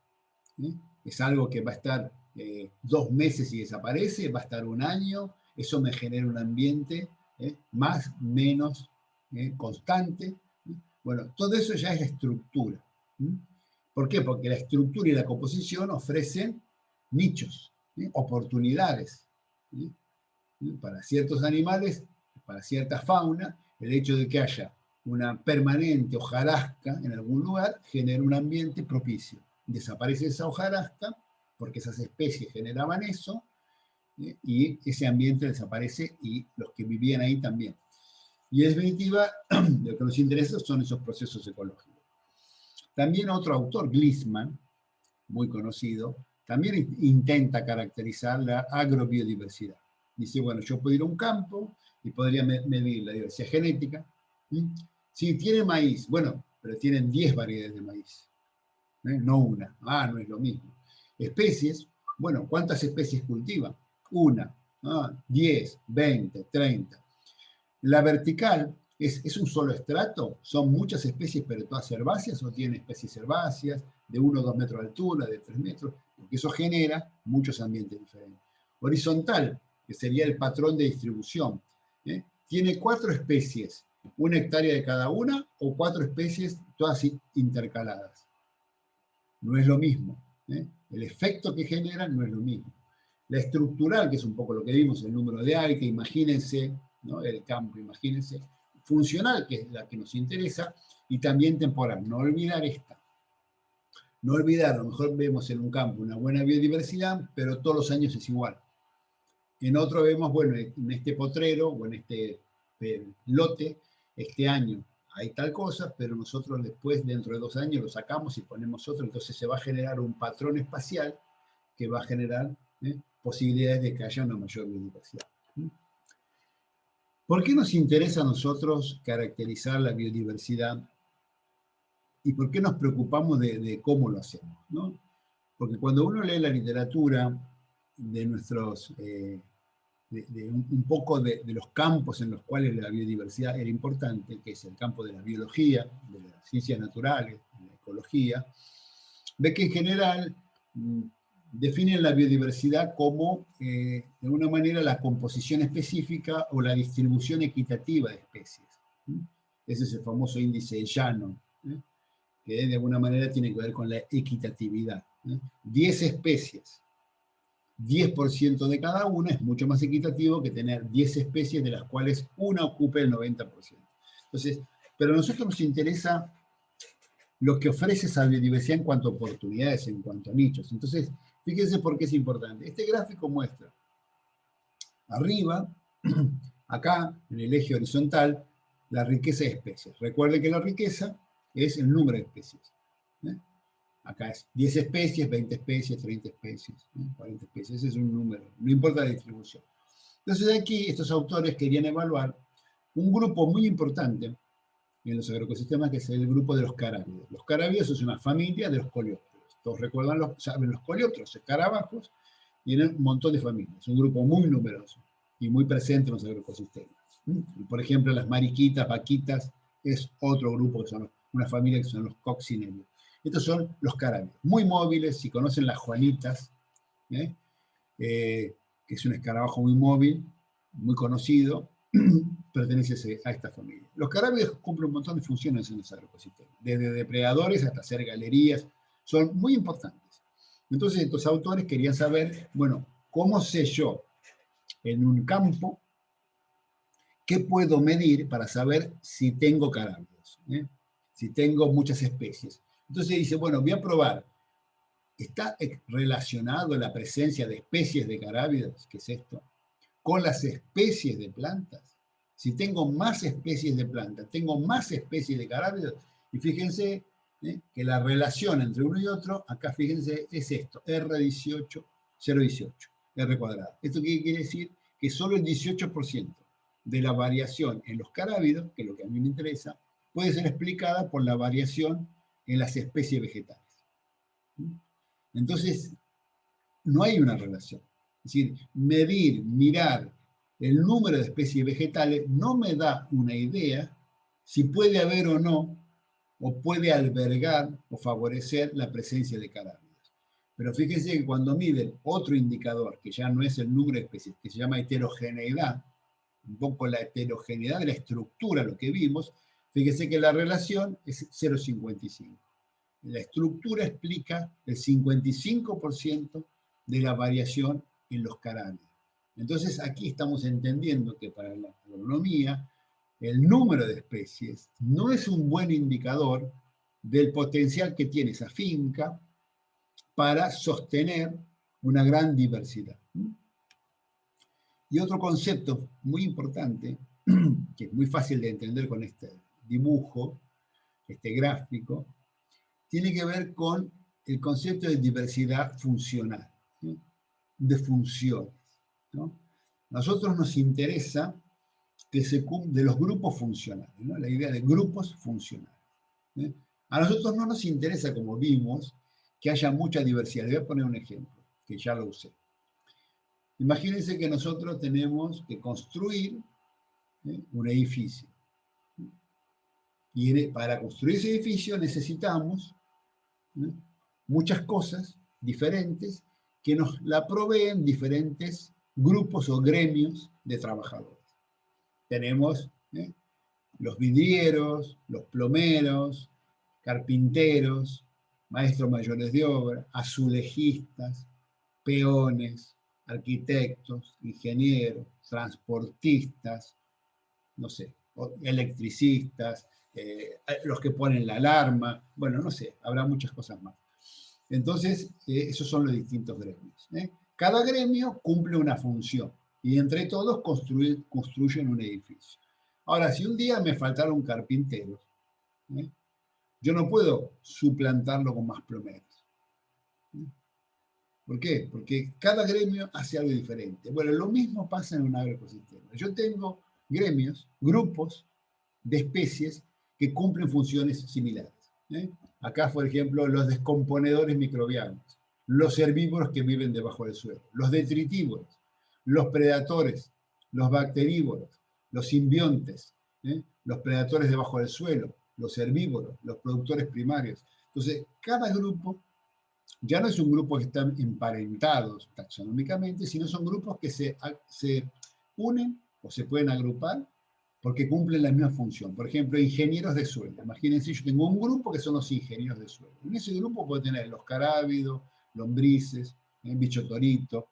Es algo que va a estar 2 meses y desaparece, va a estar 1 año, eso me genera un ambiente más, menos constante. Bueno, todo eso ya es la estructura. ¿Por qué? Porque la estructura y la composición ofrecen nichos, oportunidades. Para ciertos animales, para cierta fauna, el hecho de que haya una permanente hojarasca en algún lugar genera un ambiente propicio. Desaparece esa hojarasca porque esas especies generaban eso y ese ambiente desaparece y los que vivían ahí también. Y en definitiva, lo que nos interesa son esos procesos ecológicos. También otro autor, Gliessman, muy conocido, también intenta caracterizar la agrobiodiversidad. Dice, bueno, yo puedo ir a un campo y podría medir la diversidad genética. Sí, tiene maíz, bueno, pero tienen 10 variedades de maíz, no una. No es lo mismo. Especies, bueno, ¿cuántas especies cultivan? Una, 10, 20, 30. La vertical es un solo estrato, son muchas especies, pero todas herbáceas, o tienen especies herbáceas de 1 o 2 metros de altura, de 3 metros, porque eso genera muchos ambientes diferentes. Horizontal, que sería el patrón de distribución, tiene 4 especies, 1 hectárea de cada una, o 4 especies todas intercaladas. No es lo mismo. El efecto que genera no es lo mismo. La estructural, que es un poco lo que vimos, el número de hábitats, imagínense, ¿no? El campo, imagínense. Funcional, que es la que nos interesa, y también temporal. No olvidar esta. No olvidar, a lo mejor vemos en un campo una buena biodiversidad, pero todos los años es igual. En otro vemos, bueno, en este potrero o en este lote, este año hay tal cosa, pero nosotros después, dentro de 2 años, lo sacamos y ponemos otro, entonces se va a generar un patrón espacial que va a generar posibilidades de que haya una mayor biodiversidad. ¿Por qué nos interesa a nosotros caracterizar la biodiversidad y por qué nos preocupamos de cómo lo hacemos, ¿no? Porque cuando uno lee la literatura de nuestros, un poco de los campos en los cuales la biodiversidad era importante, que es el campo de la biología, de las ciencias naturales, de la ecología, ve que en general definen la biodiversidad como, de una manera, la composición específica o la distribución equitativa de especies. Ese es el famoso índice de Shannon, que de alguna manera tiene que ver con la equitatividad. 10 especies, 10% de cada una es mucho más equitativo que tener 10 especies de las cuales una ocupe el 90%. Entonces, pero a nosotros nos interesa lo que ofrece esa biodiversidad en cuanto a oportunidades, en cuanto a nichos. Entonces, fíjense por qué es importante. Este gráfico muestra arriba, acá, en el eje horizontal, la riqueza de especies. Recuerden que la riqueza es el número de especies. Acá es 10 especies, 20 especies, 30 especies, 40 especies. Ese es un número, no importa la distribución. Entonces aquí estos autores querían evaluar un grupo muy importante en los agroecosistemas, que es el grupo de los carábidos. Los carábidos es una familia de los coleópteros. Todos recuerdan, saben los coleópteros, escarabajos, tienen un montón de familias. Es un grupo muy numeroso y muy presente en los agroecosistemas. Por ejemplo, las mariquitas, vaquitas, es otro grupo, que son una familia que son los coccinelios. Estos son los carábidos, muy móviles. Si conocen las juanitas, que es un escarabajo muy móvil, muy conocido, pertenece a esta familia. Los carábidos cumplen un montón de funciones en los agroecosistemas, desde depredadores hasta hacer galerías, son muy importantes. Entonces estos autores querían saber, bueno, ¿cómo sé yo en un campo qué puedo medir para saber si tengo carábidos? Si tengo muchas especies. Entonces dice, bueno, voy a probar. ¿Está relacionado la presencia de especies de carábidos, que es esto, con las especies de plantas? Si tengo más especies de plantas, tengo más especies de carábidos. Y fíjense que la relación entre uno y otro, acá fíjense, es esto, R18, 0,18, R cuadrado. ¿Esto qué quiere decir? Que solo el 18% de la variación en los carábidos, que es lo que a mí me interesa, puede ser explicada por la variación en las especies vegetales. Entonces, no hay una relación. Es decir, medir, mirar el número de especies vegetales no me da una idea si puede haber o no, o puede albergar o favorecer la presencia de carábidos. Pero fíjense que cuando miden otro indicador, que ya no es el número de especies, que se llama heterogeneidad, un poco la heterogeneidad de la estructura, lo que vimos, fíjense que la relación es 0,55. La estructura explica el 55% de la variación en los carábidos. Entonces aquí estamos entendiendo que para la agronomía el número de especies no es un buen indicador del potencial que tiene esa finca para sostener una gran diversidad. Y otro concepto muy importante, que es muy fácil de entender con este dibujo, este gráfico, tiene que ver con el concepto de diversidad funcional, ¿sí? De funciones, ¿no? Nosotros nos interesa que de los grupos funcionales, ¿no? La idea de grupos funcionales. A nosotros no nos interesa, como vimos, que haya mucha diversidad. Les voy a poner un ejemplo, que ya lo usé. Imagínense que nosotros tenemos que construir un edificio. Y para construir ese edificio necesitamos muchas cosas diferentes que nos la proveen diferentes grupos o gremios de trabajadores. Tenemos los vidrieros, los plomeros, carpinteros, maestros mayores de obra, azulejistas, peones, arquitectos, ingenieros, transportistas, no sé, electricistas, los que ponen la alarma, bueno, no sé, habrá muchas cosas más. Entonces, esos son los distintos gremios. Cada gremio cumple una función y entre todos construyen un edificio. Ahora, si un día me faltaron carpinteros, yo no puedo suplantarlo con más plomeros. ¿Por qué? Porque cada gremio hace algo diferente. Bueno, lo mismo pasa en un agroecosistema. Yo tengo gremios, grupos de especies que cumplen funciones similares. Acá, por ejemplo, los descomponedores microbianos, los herbívoros que viven debajo del suelo, los detritívoros, los predatores, los bacterívoros, los simbiontes, los predadores debajo del suelo, los herbívoros, los productores primarios. Entonces, cada grupo ya no es un grupo que están emparentados taxonómicamente, sino son grupos que se unen o se pueden agrupar porque cumplen la misma función. Por ejemplo, ingenieros de suelo. Imagínense, yo tengo un grupo que son los ingenieros de suelo. En ese grupo puedo tener los carábidos, lombrices, bicho torito,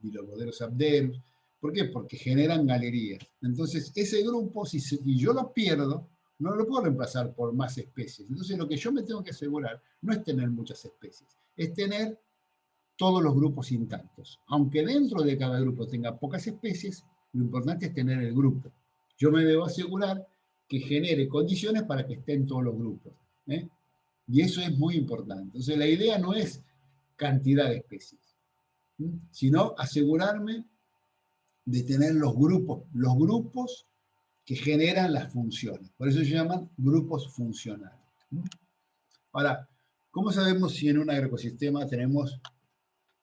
Biloboderos abderus. ¿Por qué? Porque generan galerías. Entonces, ese grupo, si yo lo pierdo, no lo puedo reemplazar por más especies. Entonces, lo que yo me tengo que asegurar no es tener muchas especies, es tener todos los grupos intactos. Aunque dentro de cada grupo tenga pocas especies, lo importante es tener el grupo. Yo me debo asegurar que genere condiciones para que estén todos los grupos. Y eso es muy importante. Entonces, la idea no es cantidad de especies, sino asegurarme de tener los grupos que generan las funciones. Por eso se llaman grupos funcionales. Ahora, ¿cómo sabemos si en un agroecosistema tenemos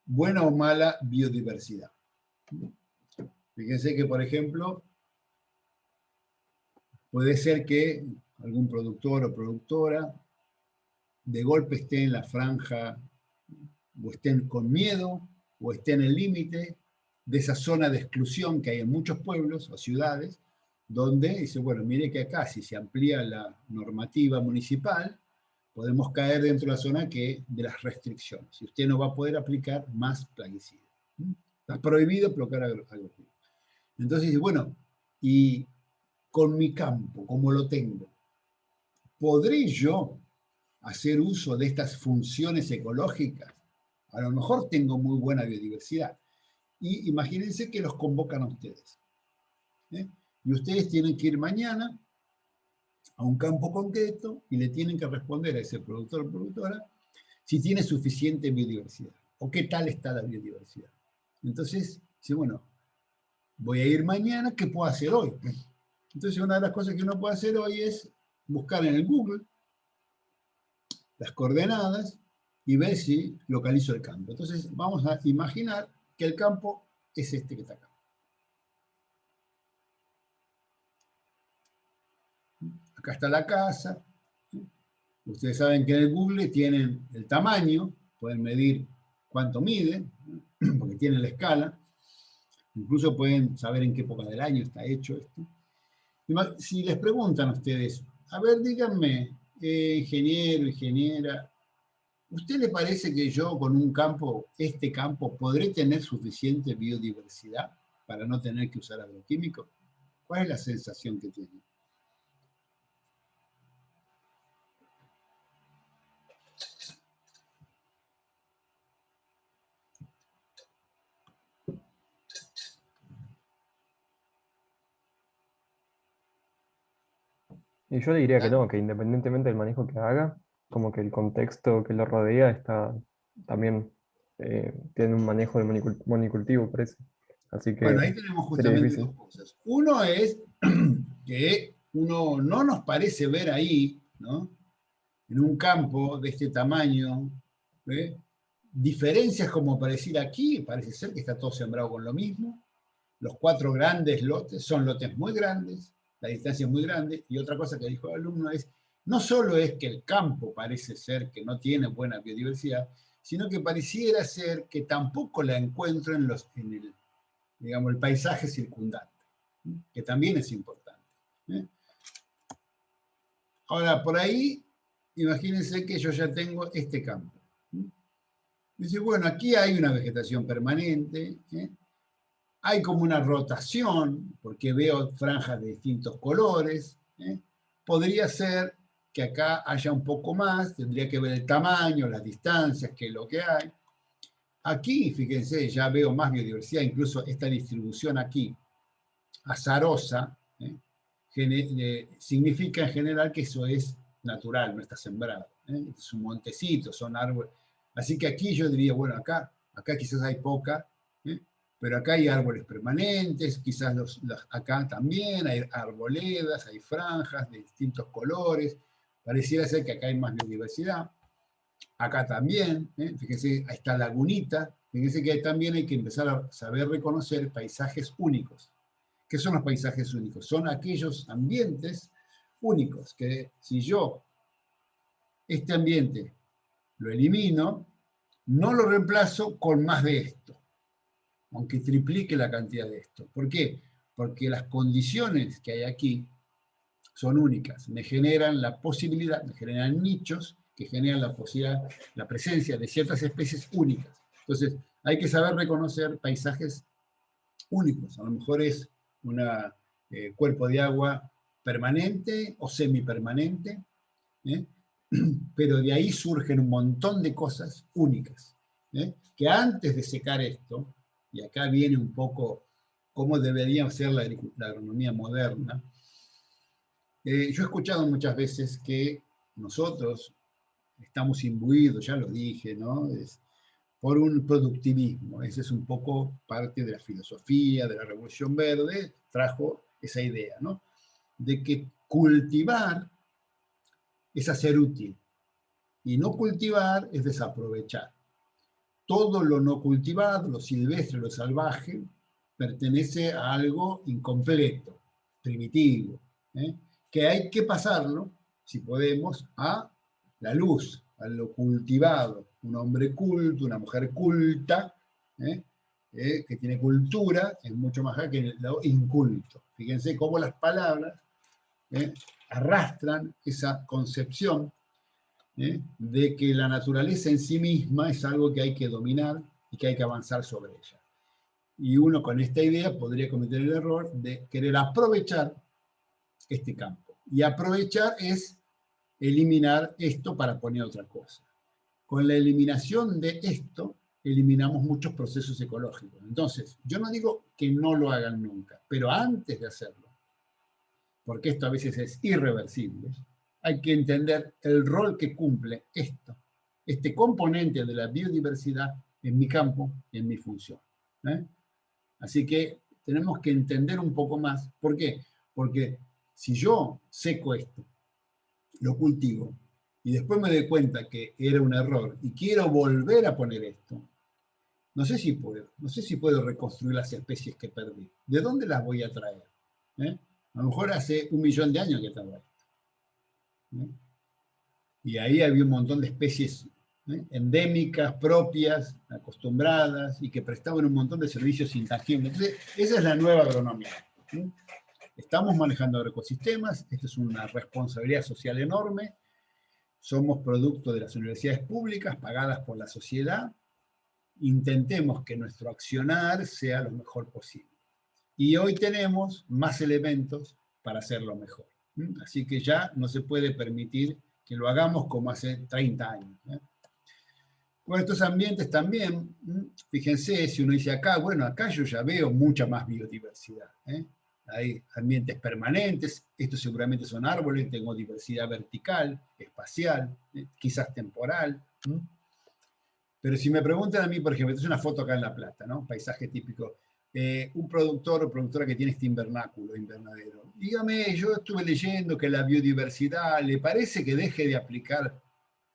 buena o mala biodiversidad? Fíjense que, por ejemplo, puede ser que algún productor o productora de golpe esté en la franja, o estén con miedo, o esté en el límite de esa zona de exclusión que hay en muchos pueblos o ciudades, donde dice, bueno, mire que acá si se amplía la normativa municipal, podemos caer dentro de la zona de las restricciones. Y usted no va a poder aplicar más plaguicidas. Está prohibido aplicar agroquímicos. Entonces, bueno, y con mi campo, como lo tengo, ¿podré yo hacer uso de estas funciones ecológicas? A lo mejor tengo muy buena biodiversidad. Y imagínense que los convocan a ustedes. Y ustedes tienen que ir mañana a un campo concreto y le tienen que responder a ese productor o productora si tiene suficiente biodiversidad o qué tal está la biodiversidad. Entonces, dice, bueno, voy a ir mañana, ¿qué puedo hacer hoy? Entonces, una de las cosas que uno puede hacer hoy es buscar en el Google las coordenadas y ver si localizo el campo. Entonces, vamos a imaginar que el campo es este que está acá. Acá está la casa. Ustedes saben que en el Google tienen el tamaño, pueden medir cuánto mide, porque tienen la escala. Incluso pueden saber en qué época del año está hecho esto. Si les preguntan a ustedes, a ver, díganme, ingeniero, ingeniera, ¿usted le parece que yo con un campo, este campo, podré tener suficiente biodiversidad para no tener que usar agroquímicos? ¿Cuál es la sensación que tiene? Y yo le diría que ¿Ah? no, que independientemente del manejo que haga, como que el contexto que lo rodea está también tiene un manejo de monocultivo, parece. Así Bueno, que ahí tenemos sería justamente difícil. dos cosas. Uno es que uno no nos parece ver ahí, ¿no? En un campo de este tamaño, ¿ve? Diferencias como parecer aquí, parece ser que está todo sembrado con lo mismo. Los 4 grandes lotes son lotes muy grandes, la distancia es muy grande, y otra cosa que dijo el alumno es, no solo es que el campo parece ser que no tiene buena biodiversidad, sino que pareciera ser que tampoco la encuentro en el, digamos, el paisaje circundante, que también es importante. Ahora, por ahí, imagínense que yo ya tengo este campo. Dice, bueno, aquí hay una vegetación permanente, hay como una rotación, porque veo franjas de distintos colores. Podría ser que acá haya un poco más, tendría que ver el tamaño, las distancias, qué es lo que hay. Aquí, fíjense, ya veo más biodiversidad, incluso esta distribución aquí, azarosa, significa en general que eso es natural, no está sembrado. Es un montecito, son árboles. Así que aquí yo diría, bueno, acá quizás hay poca, pero acá hay árboles permanentes, quizás acá también hay arboledas, hay franjas de distintos colores, pareciera ser que acá hay más biodiversidad. Acá también, fíjense, esta lagunita, fíjense que también hay que empezar a saber reconocer paisajes únicos. ¿Qué son los paisajes únicos? Son aquellos ambientes únicos que si yo este ambiente lo elimino, no lo reemplazo con más de esto, aunque triplique la cantidad de esto. ¿Por qué? Porque las condiciones que hay aquí son únicas, me generan la posibilidad, me generan nichos que generan la posibilidad, la presencia de ciertas especies únicas. Entonces, hay que saber reconocer paisajes únicos. A lo mejor es un cuerpo de agua permanente o semipermanente, ¿eh? Pero de ahí surgen un montón de cosas únicas, que antes de secar esto, y acá viene un poco cómo debería ser la agronomía moderna, yo he escuchado muchas veces que nosotros, estamos imbuidos, ya lo dije, ¿no? Por un productivismo. Esa es un poco parte de la filosofía de la Revolución Verde, trajo esa idea, ¿no? De que cultivar es hacer útil y no cultivar es desaprovechar. Todo lo no cultivado, lo silvestre, lo salvaje, pertenece a algo incompleto, primitivo, ¿eh? Que hay que pasarlo, si podemos, a la luz, a lo cultivado. Un hombre culto, una mujer culta, que tiene cultura, es mucho más allá que lo inculto. Fíjense cómo las palabras arrastran esa concepción de que la naturaleza en sí misma es algo que hay que dominar y que hay que avanzar sobre ella. Y uno con esta idea podría cometer el error de querer aprovechar este campo. Y aprovechar es eliminar esto para poner otra cosa. Con la eliminación de esto, eliminamos muchos procesos ecológicos. Entonces, yo no digo que no lo hagan nunca, pero antes de hacerlo, porque esto a veces es irreversible, hay que entender el rol que cumple esto, este componente de la biodiversidad en mi campo y en mi función. Así que tenemos que entender un poco más. ¿Por qué? Porque si yo seco esto, lo cultivo, y después me doy cuenta que era un error y quiero volver a poner esto, no sé si puedo reconstruir las especies que perdí. ¿De dónde las voy a traer? A lo mejor hace 1 millón de años que tengo esto. Y ahí había un montón de especies endémicas, propias, acostumbradas, y que prestaban un montón de servicios intangibles. Entonces, esa es la nueva agronomía. Estamos manejando agroecosistemas, esta es una responsabilidad social enorme, somos producto de las universidades públicas pagadas por la sociedad, intentemos que nuestro accionar sea lo mejor posible. Y hoy tenemos más elementos para hacerlo mejor. Así que ya no se puede permitir que lo hagamos como hace 30 años. Bueno, estos ambientes también, fíjense, si uno dice acá, bueno, acá yo ya veo mucha más biodiversidad. Hay ambientes permanentes, estos seguramente son árboles, tengo diversidad vertical, espacial, quizás temporal. Pero si me preguntan a mí, por ejemplo, esta es una foto acá en La Plata, ¿no? Paisaje típico. Un productor o productora que tiene este invernadero. Dígame, yo estuve leyendo que la biodiversidad, ¿le parece que deje de aplicar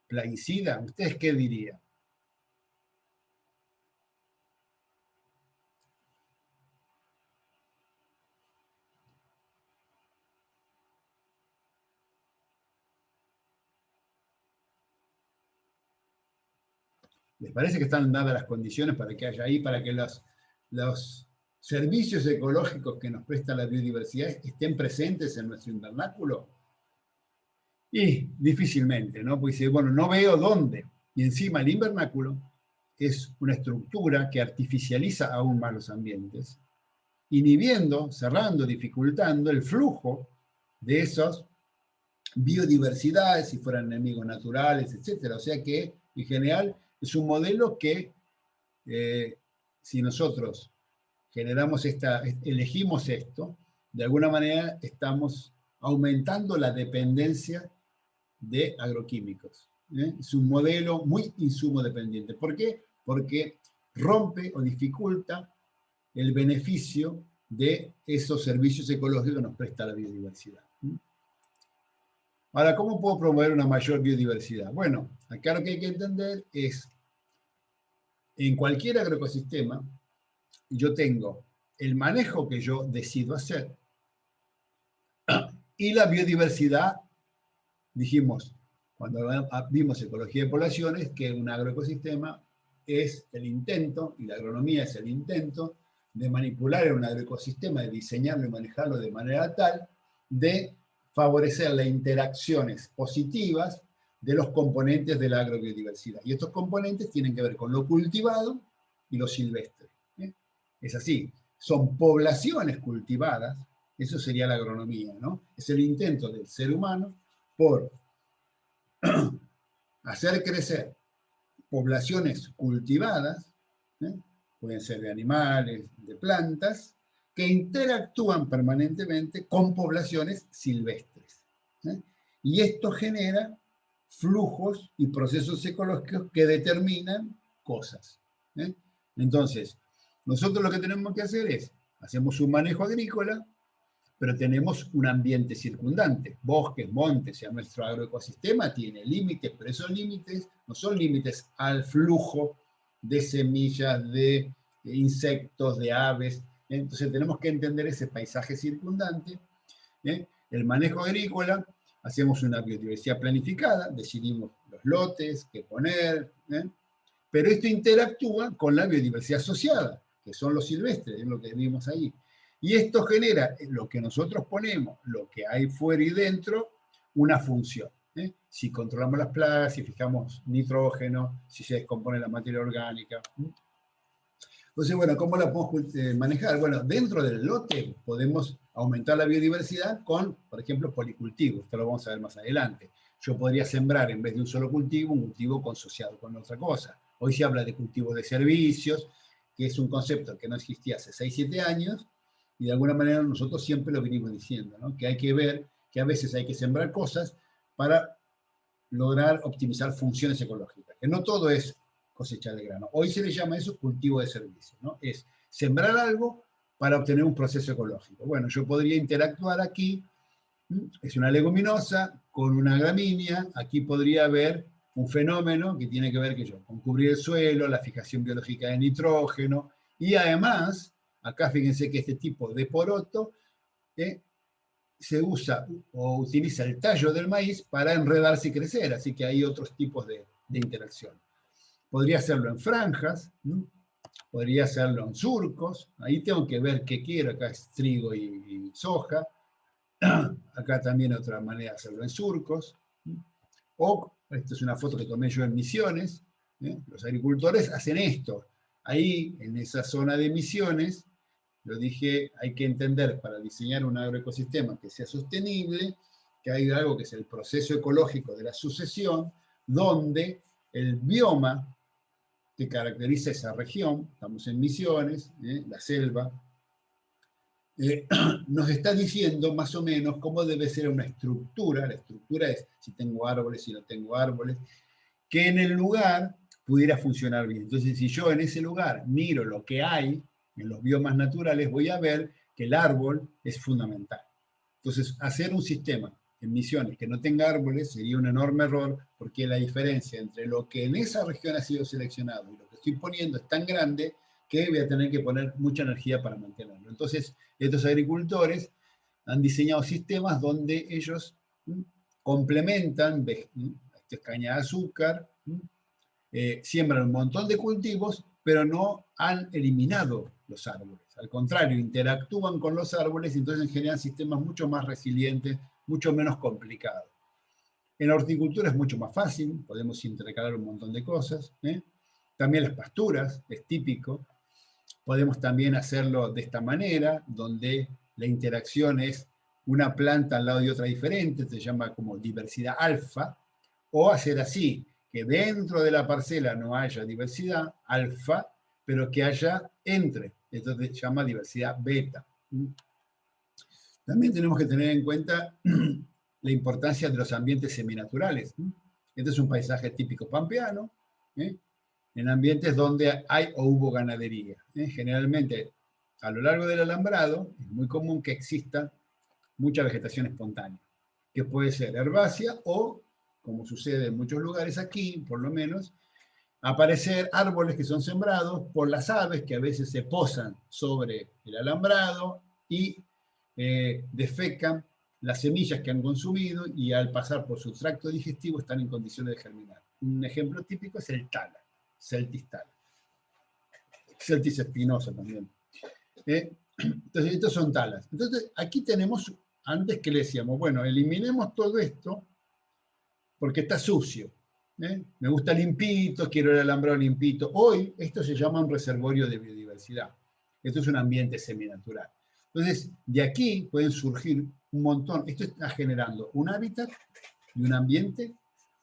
plaguicida? ¿Ustedes qué dirían? ¿Les parece que están dadas las condiciones para que haya ahí, para que los servicios ecológicos que nos presta la biodiversidad estén presentes en nuestro invernáculo? Y difícilmente, ¿no? Pues dice, bueno, no veo dónde. Y encima el invernáculo es una estructura que artificializa aún más los ambientes, inhibiendo, cerrando, dificultando el flujo de esas biodiversidades, si fueran enemigos naturales, etc. O sea que, en general, es un modelo que, si nosotros elegimos esto, de alguna manera estamos aumentando la dependencia de agroquímicos. Es un modelo muy insumo dependiente. ¿Por qué? Porque rompe o dificulta el beneficio de esos servicios ecológicos que nos presta la biodiversidad. Ahora, ¿cómo puedo promover una mayor biodiversidad? Bueno, acá lo que hay que entender es, en cualquier agroecosistema, yo tengo el manejo que yo decido hacer y la biodiversidad, dijimos, cuando vimos ecología de poblaciones, que un agroecosistema es el intento, y la agronomía es el intento, de manipular un agroecosistema, de diseñarlo y manejarlo de manera tal de favorecer las interacciones positivas de los componentes de la agrobiodiversidad. Y estos componentes tienen que ver con lo cultivado y lo silvestre. Es así, son poblaciones cultivadas, eso sería la agronomía, ¿no? Es el intento del ser humano por hacer crecer poblaciones cultivadas, pueden ser de animales, de plantas, que interactúan permanentemente con poblaciones silvestres. Y esto genera flujos y procesos ecológicos que determinan cosas. Entonces, nosotros lo que tenemos que hacer es, hacemos un manejo agrícola, pero tenemos un ambiente circundante, bosques, montes, ya nuestro agroecosistema tiene límites, pero esos límites no son límites al flujo de semillas, de insectos, de aves. Entonces tenemos que entender ese paisaje circundante. El manejo agrícola, hacemos una biodiversidad planificada, decidimos los lotes, qué poner, pero esto interactúa con la biodiversidad asociada, que son los silvestres, es lo que vimos ahí. Y esto genera lo que nosotros ponemos, lo que hay fuera y dentro, una función. Si controlamos las plagas, si fijamos nitrógeno, si se descompone la materia orgánica. Entonces, bueno, ¿cómo la podemos manejar? Bueno, dentro del lote podemos aumentar la biodiversidad con, por ejemplo, policultivos. Esto lo vamos a ver más adelante. Yo podría sembrar, en vez de un solo cultivo, un cultivo consociado con otra cosa. Hoy se habla de cultivos de servicios, que es un concepto que no existía hace 6, 7 años, y de alguna manera nosotros siempre lo venimos diciendo, ¿no? Que hay que ver que a veces hay que sembrar cosas para lograr optimizar funciones ecológicas, que no todo es cosecha de grano. Hoy se le llama eso cultivo de servicio, ¿no? Es sembrar algo para obtener un proceso ecológico. Bueno, yo podría interactuar aquí, es una leguminosa con una gramínea, aquí podría haber un fenómeno que tiene que ver con cubrir el suelo, la fijación biológica de nitrógeno, y además, acá fíjense que este tipo de poroto se usa o utiliza el tallo del maíz para enredarse y crecer, así que hay otros tipos de interacción. Podría hacerlo en franjas, podría hacerlo en surcos, ahí tengo que ver qué quiero, acá es trigo y soja, acá también otra manera de hacerlo en surcos, o, esta es una foto que tomé yo en Misiones, los agricultores hacen esto, ahí en esa zona de Misiones, lo dije, hay que entender para diseñar un agroecosistema que sea sostenible, que hay algo que es el proceso ecológico de la sucesión, donde el bioma que caracteriza esa región, estamos en Misiones, la selva, nos está diciendo más o menos cómo debe ser una estructura. La estructura es si tengo árboles, si no tengo árboles, que en el lugar pudiera funcionar bien. Entonces, si yo en ese lugar miro lo que hay en los biomas naturales, voy a ver que el árbol es fundamental. Entonces, hacer un sistema en Misiones que no tenga árboles sería un enorme error, porque la diferencia entre lo que en esa región ha sido seleccionado y lo que estoy poniendo es tan grande que voy a tener que poner mucha energía para mantenerlo. Entonces, estos agricultores han diseñado sistemas donde ellos complementan caña de azúcar, siembran un montón de cultivos, pero no han eliminado los árboles. Al contrario, interactúan con los árboles y entonces generan sistemas mucho más resilientes, mucho menos complicados. En la horticultura es mucho más fácil, podemos intercalar un montón de cosas. También las pasturas, es típico. Podemos también hacerlo de esta manera, donde la interacción es una planta al lado de otra diferente, se llama como diversidad alfa, o hacer así, que dentro de la parcela no haya diversidad alfa, pero que haya entre, entonces se llama diversidad beta. También tenemos que tener en cuenta la importancia de los ambientes seminaturales. Este es un paisaje típico pampeano, en ambientes donde hay o hubo ganadería. Generalmente, a lo largo del alambrado, es muy común que exista mucha vegetación espontánea, que puede ser herbácea o, como sucede en muchos lugares aquí, por lo menos, aparecer árboles que son sembrados por las aves que a veces se posan sobre el alambrado y defecan las semillas que han consumido y al pasar por su tracto digestivo están en condiciones de germinar. Un ejemplo típico es el tala, Celtis tala. Celtis espinosa también. Entonces, estos son talas. Entonces, aquí tenemos, antes que le decíamos, bueno, eliminemos todo esto porque está sucio. Me gusta limpito, quiero el alambrado limpito. Hoy esto se llama un reservorio de biodiversidad. Esto es un ambiente seminatural. Entonces, de aquí pueden surgir un montón. Esto está generando un hábitat y un ambiente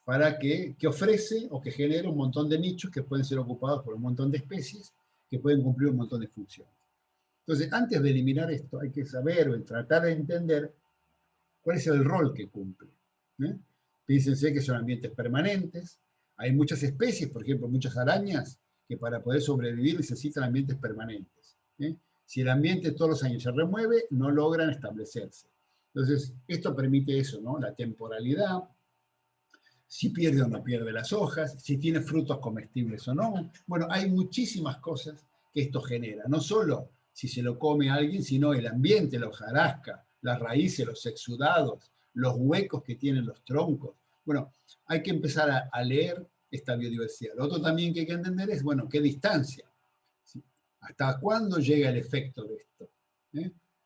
para que ofrece o que genera un montón de nichos que pueden ser ocupados por un montón de especies que pueden cumplir un montón de funciones. Entonces, antes de eliminar esto, hay que saber o tratar de entender cuál es el rol que cumple. Fíjense que son ambientes permanentes. Hay muchas especies, por ejemplo, muchas arañas, que para poder sobrevivir necesitan ambientes permanentes. Si el ambiente todos los años se remueve, no logran establecerse. Entonces, esto permite eso, ¿no? La temporalidad, si pierde o no pierde las hojas, si tiene frutos comestibles o no. Bueno, hay muchísimas cosas que esto genera. No solo si se lo come a alguien, sino el ambiente, la hojarasca, las raíces, los exudados, los huecos que tienen los troncos. Bueno, hay que empezar a leer esta biodiversidad. Lo otro también que hay que entender es, bueno, qué distancia. ¿Sí? ¿Hasta cuándo llega el efecto de esto?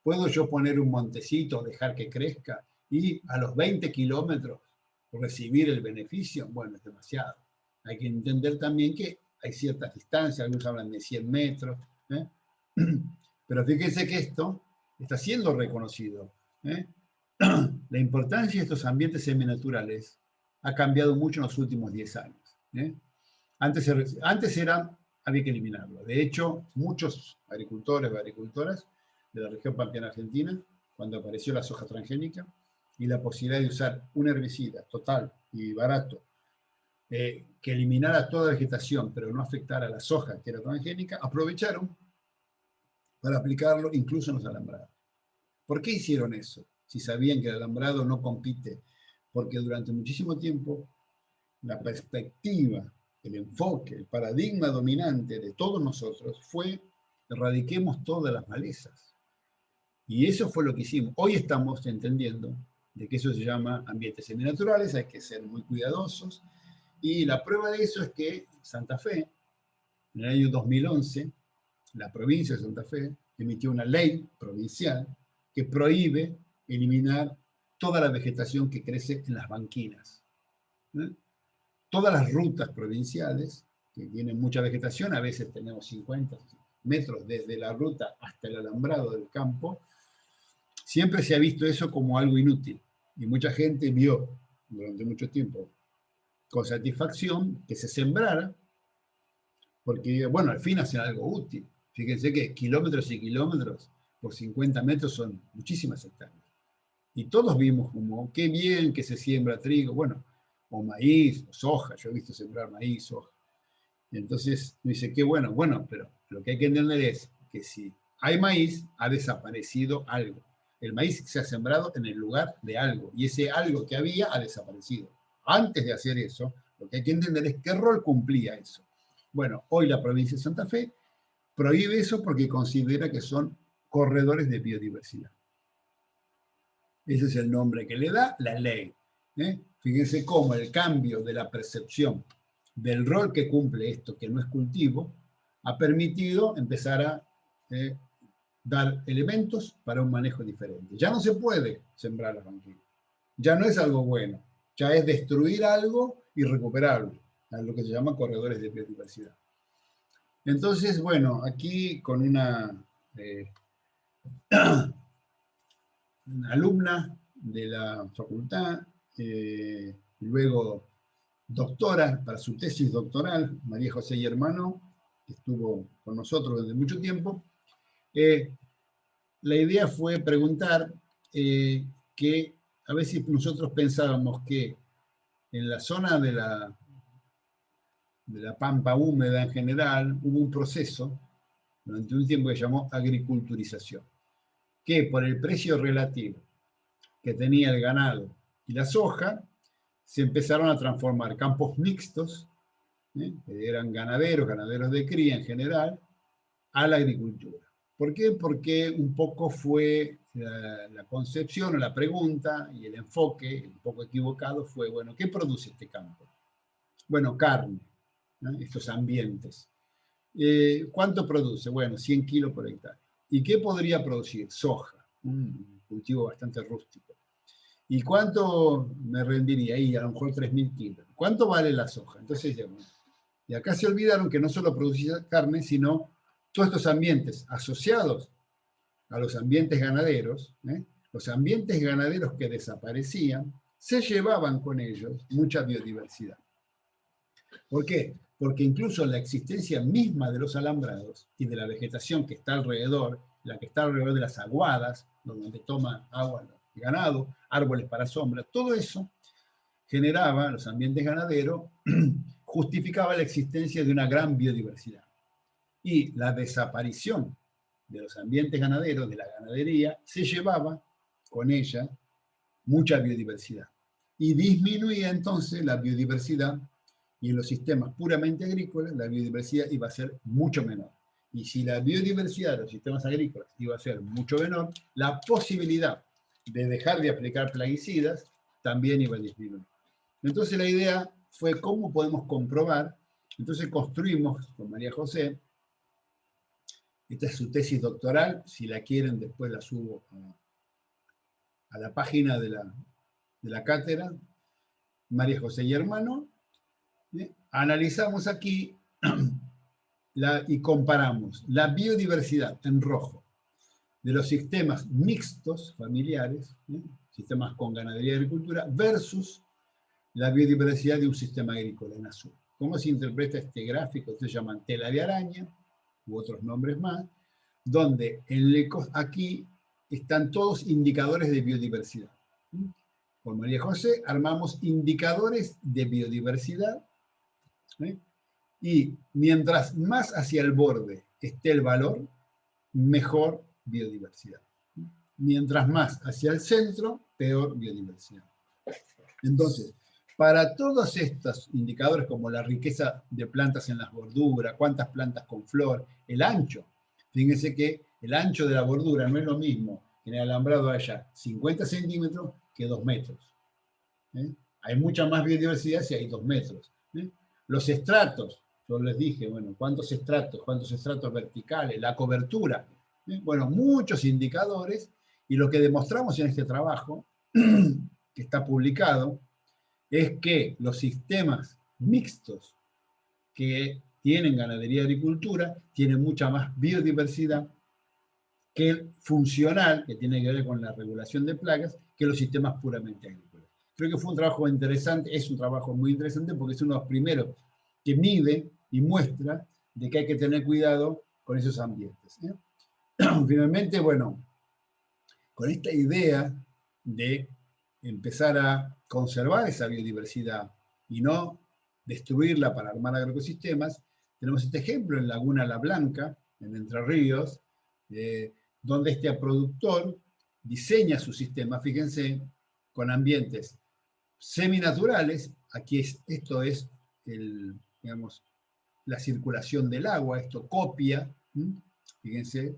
¿Puedo yo poner un montecito, dejar que crezca y a los 20 kilómetros recibir el beneficio? Bueno, es demasiado. Hay que entender también que hay ciertas distancias, algunos hablan de 100 metros, pero fíjense que esto está siendo reconocido. La importancia de estos ambientes seminaturales ha cambiado mucho en los últimos 10 años. Antes había que eliminarlo. De hecho, muchos agricultores o agricultoras de la región pampeana argentina, cuando apareció la soja transgénica y la posibilidad de usar un herbicida total y barato, que eliminara toda vegetación, pero no afectara a la soja, que era transgénica, aprovecharon para aplicarlo incluso en los alambrados. ¿Por qué hicieron eso? Si sabían que el alambrado no compite, porque durante muchísimo tiempo la perspectiva, el enfoque, el paradigma dominante de todos nosotros fue erradiquemos todas las malezas. Y eso fue lo que hicimos. Hoy estamos entendiendo de que eso se llama ambientes seminaturales, hay que ser muy cuidadosos. Y la prueba de eso es que Santa Fe, en el año 2011, la provincia de Santa Fe emitió una ley provincial que prohíbe eliminar toda la vegetación que crece en las banquinas. Todas las rutas provinciales, que tienen mucha vegetación, a veces tenemos 50 metros desde la ruta hasta el alambrado del campo, siempre se ha visto eso como algo inútil. Y mucha gente vio durante mucho tiempo con satisfacción que se sembrara, porque, bueno, al fin hacen algo útil. Fíjense que kilómetros y kilómetros por 50 metros son muchísimas hectáreas. Y todos vimos como, qué bien que se siembra trigo, bueno, o maíz, o soja, yo he visto sembrar maíz, soja. Y entonces dice, qué bueno, pero lo que hay que entender es que si hay maíz, ha desaparecido algo. El maíz se ha sembrado en el lugar de algo, y ese algo que había ha desaparecido. Antes de hacer eso, lo que hay que entender es qué rol cumplía eso. Bueno, hoy la provincia de Santa Fe prohíbe eso porque considera que son corredores de biodiversidad. Ese es el nombre que le da la ley. Fíjense cómo el cambio de la percepción del rol que cumple esto, que no es cultivo, ha permitido empezar a dar elementos para un manejo diferente. Ya no se puede sembrar las banquinas. Ya no es algo bueno. Ya es destruir algo y recuperarlo. A lo que se llama corredores de biodiversidad. Entonces, bueno, aquí con una alumna de la facultad, luego doctora para su tesis doctoral, María José Germano, que estuvo con nosotros desde mucho tiempo. La idea fue preguntar que a veces nosotros pensábamos que en la zona de la pampa húmeda en general hubo un proceso durante un tiempo que se llamó agriculturización, que por el precio relativo que tenía el ganado y la soja, se empezaron a transformar campos mixtos, que eran ganaderos de cría en general, a la agricultura. ¿Por qué? Porque un poco fue la concepción o la pregunta y el enfoque, un poco equivocado, fue, bueno, ¿qué produce este campo? Bueno, carne, estos ambientes. ¿Cuánto produce? Bueno, 100 kilos por hectárea. ¿Y qué podría producir? Soja, un cultivo bastante rústico. ¿Y cuánto me rendiría? Ahí a lo mejor 3.000 kilos. ¿Cuánto vale la soja? Entonces, y acá se olvidaron que no solo producía carne, sino todos estos ambientes asociados a los ambientes ganaderos, los ambientes ganaderos que desaparecían, se llevaban con ellos mucha biodiversidad. ¿Por qué? Porque incluso la existencia misma de los alambrados y de la vegetación que está alrededor, la que está alrededor de las aguadas, donde toma agua el ganado, árboles para sombra, todo eso generaba, los ambientes ganaderos, justificaba la existencia de una gran biodiversidad. Y la desaparición de los ambientes ganaderos, de la ganadería, se llevaba con ella mucha biodiversidad. Y disminuía entonces la biodiversidad, y en los sistemas puramente agrícolas la biodiversidad iba a ser mucho menor. Y si la biodiversidad de los sistemas agrícolas iba a ser mucho menor, la posibilidad de dejar de aplicar plaguicidas también iba a disminuir. Entonces la idea fue cómo podemos comprobar. Entonces construimos con María José, esta es su tesis doctoral, si la quieren después la subo a la página de la cátedra, María José y hermano. Analizamos aquí y comparamos la biodiversidad en rojo de los sistemas mixtos familiares, sistemas con ganadería y agricultura, versus la biodiversidad de un sistema agrícola en azul. ¿Cómo se interpreta este gráfico? Se llaman tela de araña, u otros nombres más, donde aquí están todos indicadores de biodiversidad. Con María José armamos indicadores de biodiversidad, y mientras más hacia el borde esté el valor, mejor biodiversidad. Mientras más hacia el centro, peor biodiversidad. Entonces, para todos estos indicadores, como la riqueza de plantas en las borduras, cuántas plantas con flor, el ancho, fíjense que el ancho de la bordura no es lo mismo en el alambrado haya 50 centímetros que 2 metros. Hay mucha más biodiversidad si hay 2 metros. Los estratos, yo les dije, bueno, cuántos estratos verticales, la cobertura, bueno, muchos indicadores, y lo que demostramos en este trabajo, que está publicado, es que los sistemas mixtos que tienen ganadería y agricultura tienen mucha más biodiversidad que el funcional, que tiene que ver con la regulación de plagas, que los sistemas puramente agrícolas. Creo que fue un trabajo interesante, es un trabajo muy interesante porque es uno de los primeros que mide y muestra de que hay que tener cuidado con esos ambientes. Finalmente, bueno, con esta idea de empezar a conservar esa biodiversidad y no destruirla para armar agroecosistemas, tenemos este ejemplo en Laguna La Blanca, en Entre Ríos, donde este productor diseña su sistema, fíjense, con ambientes seminaturales. Aquí esto es digamos, la circulación del agua, esto copia, fíjense,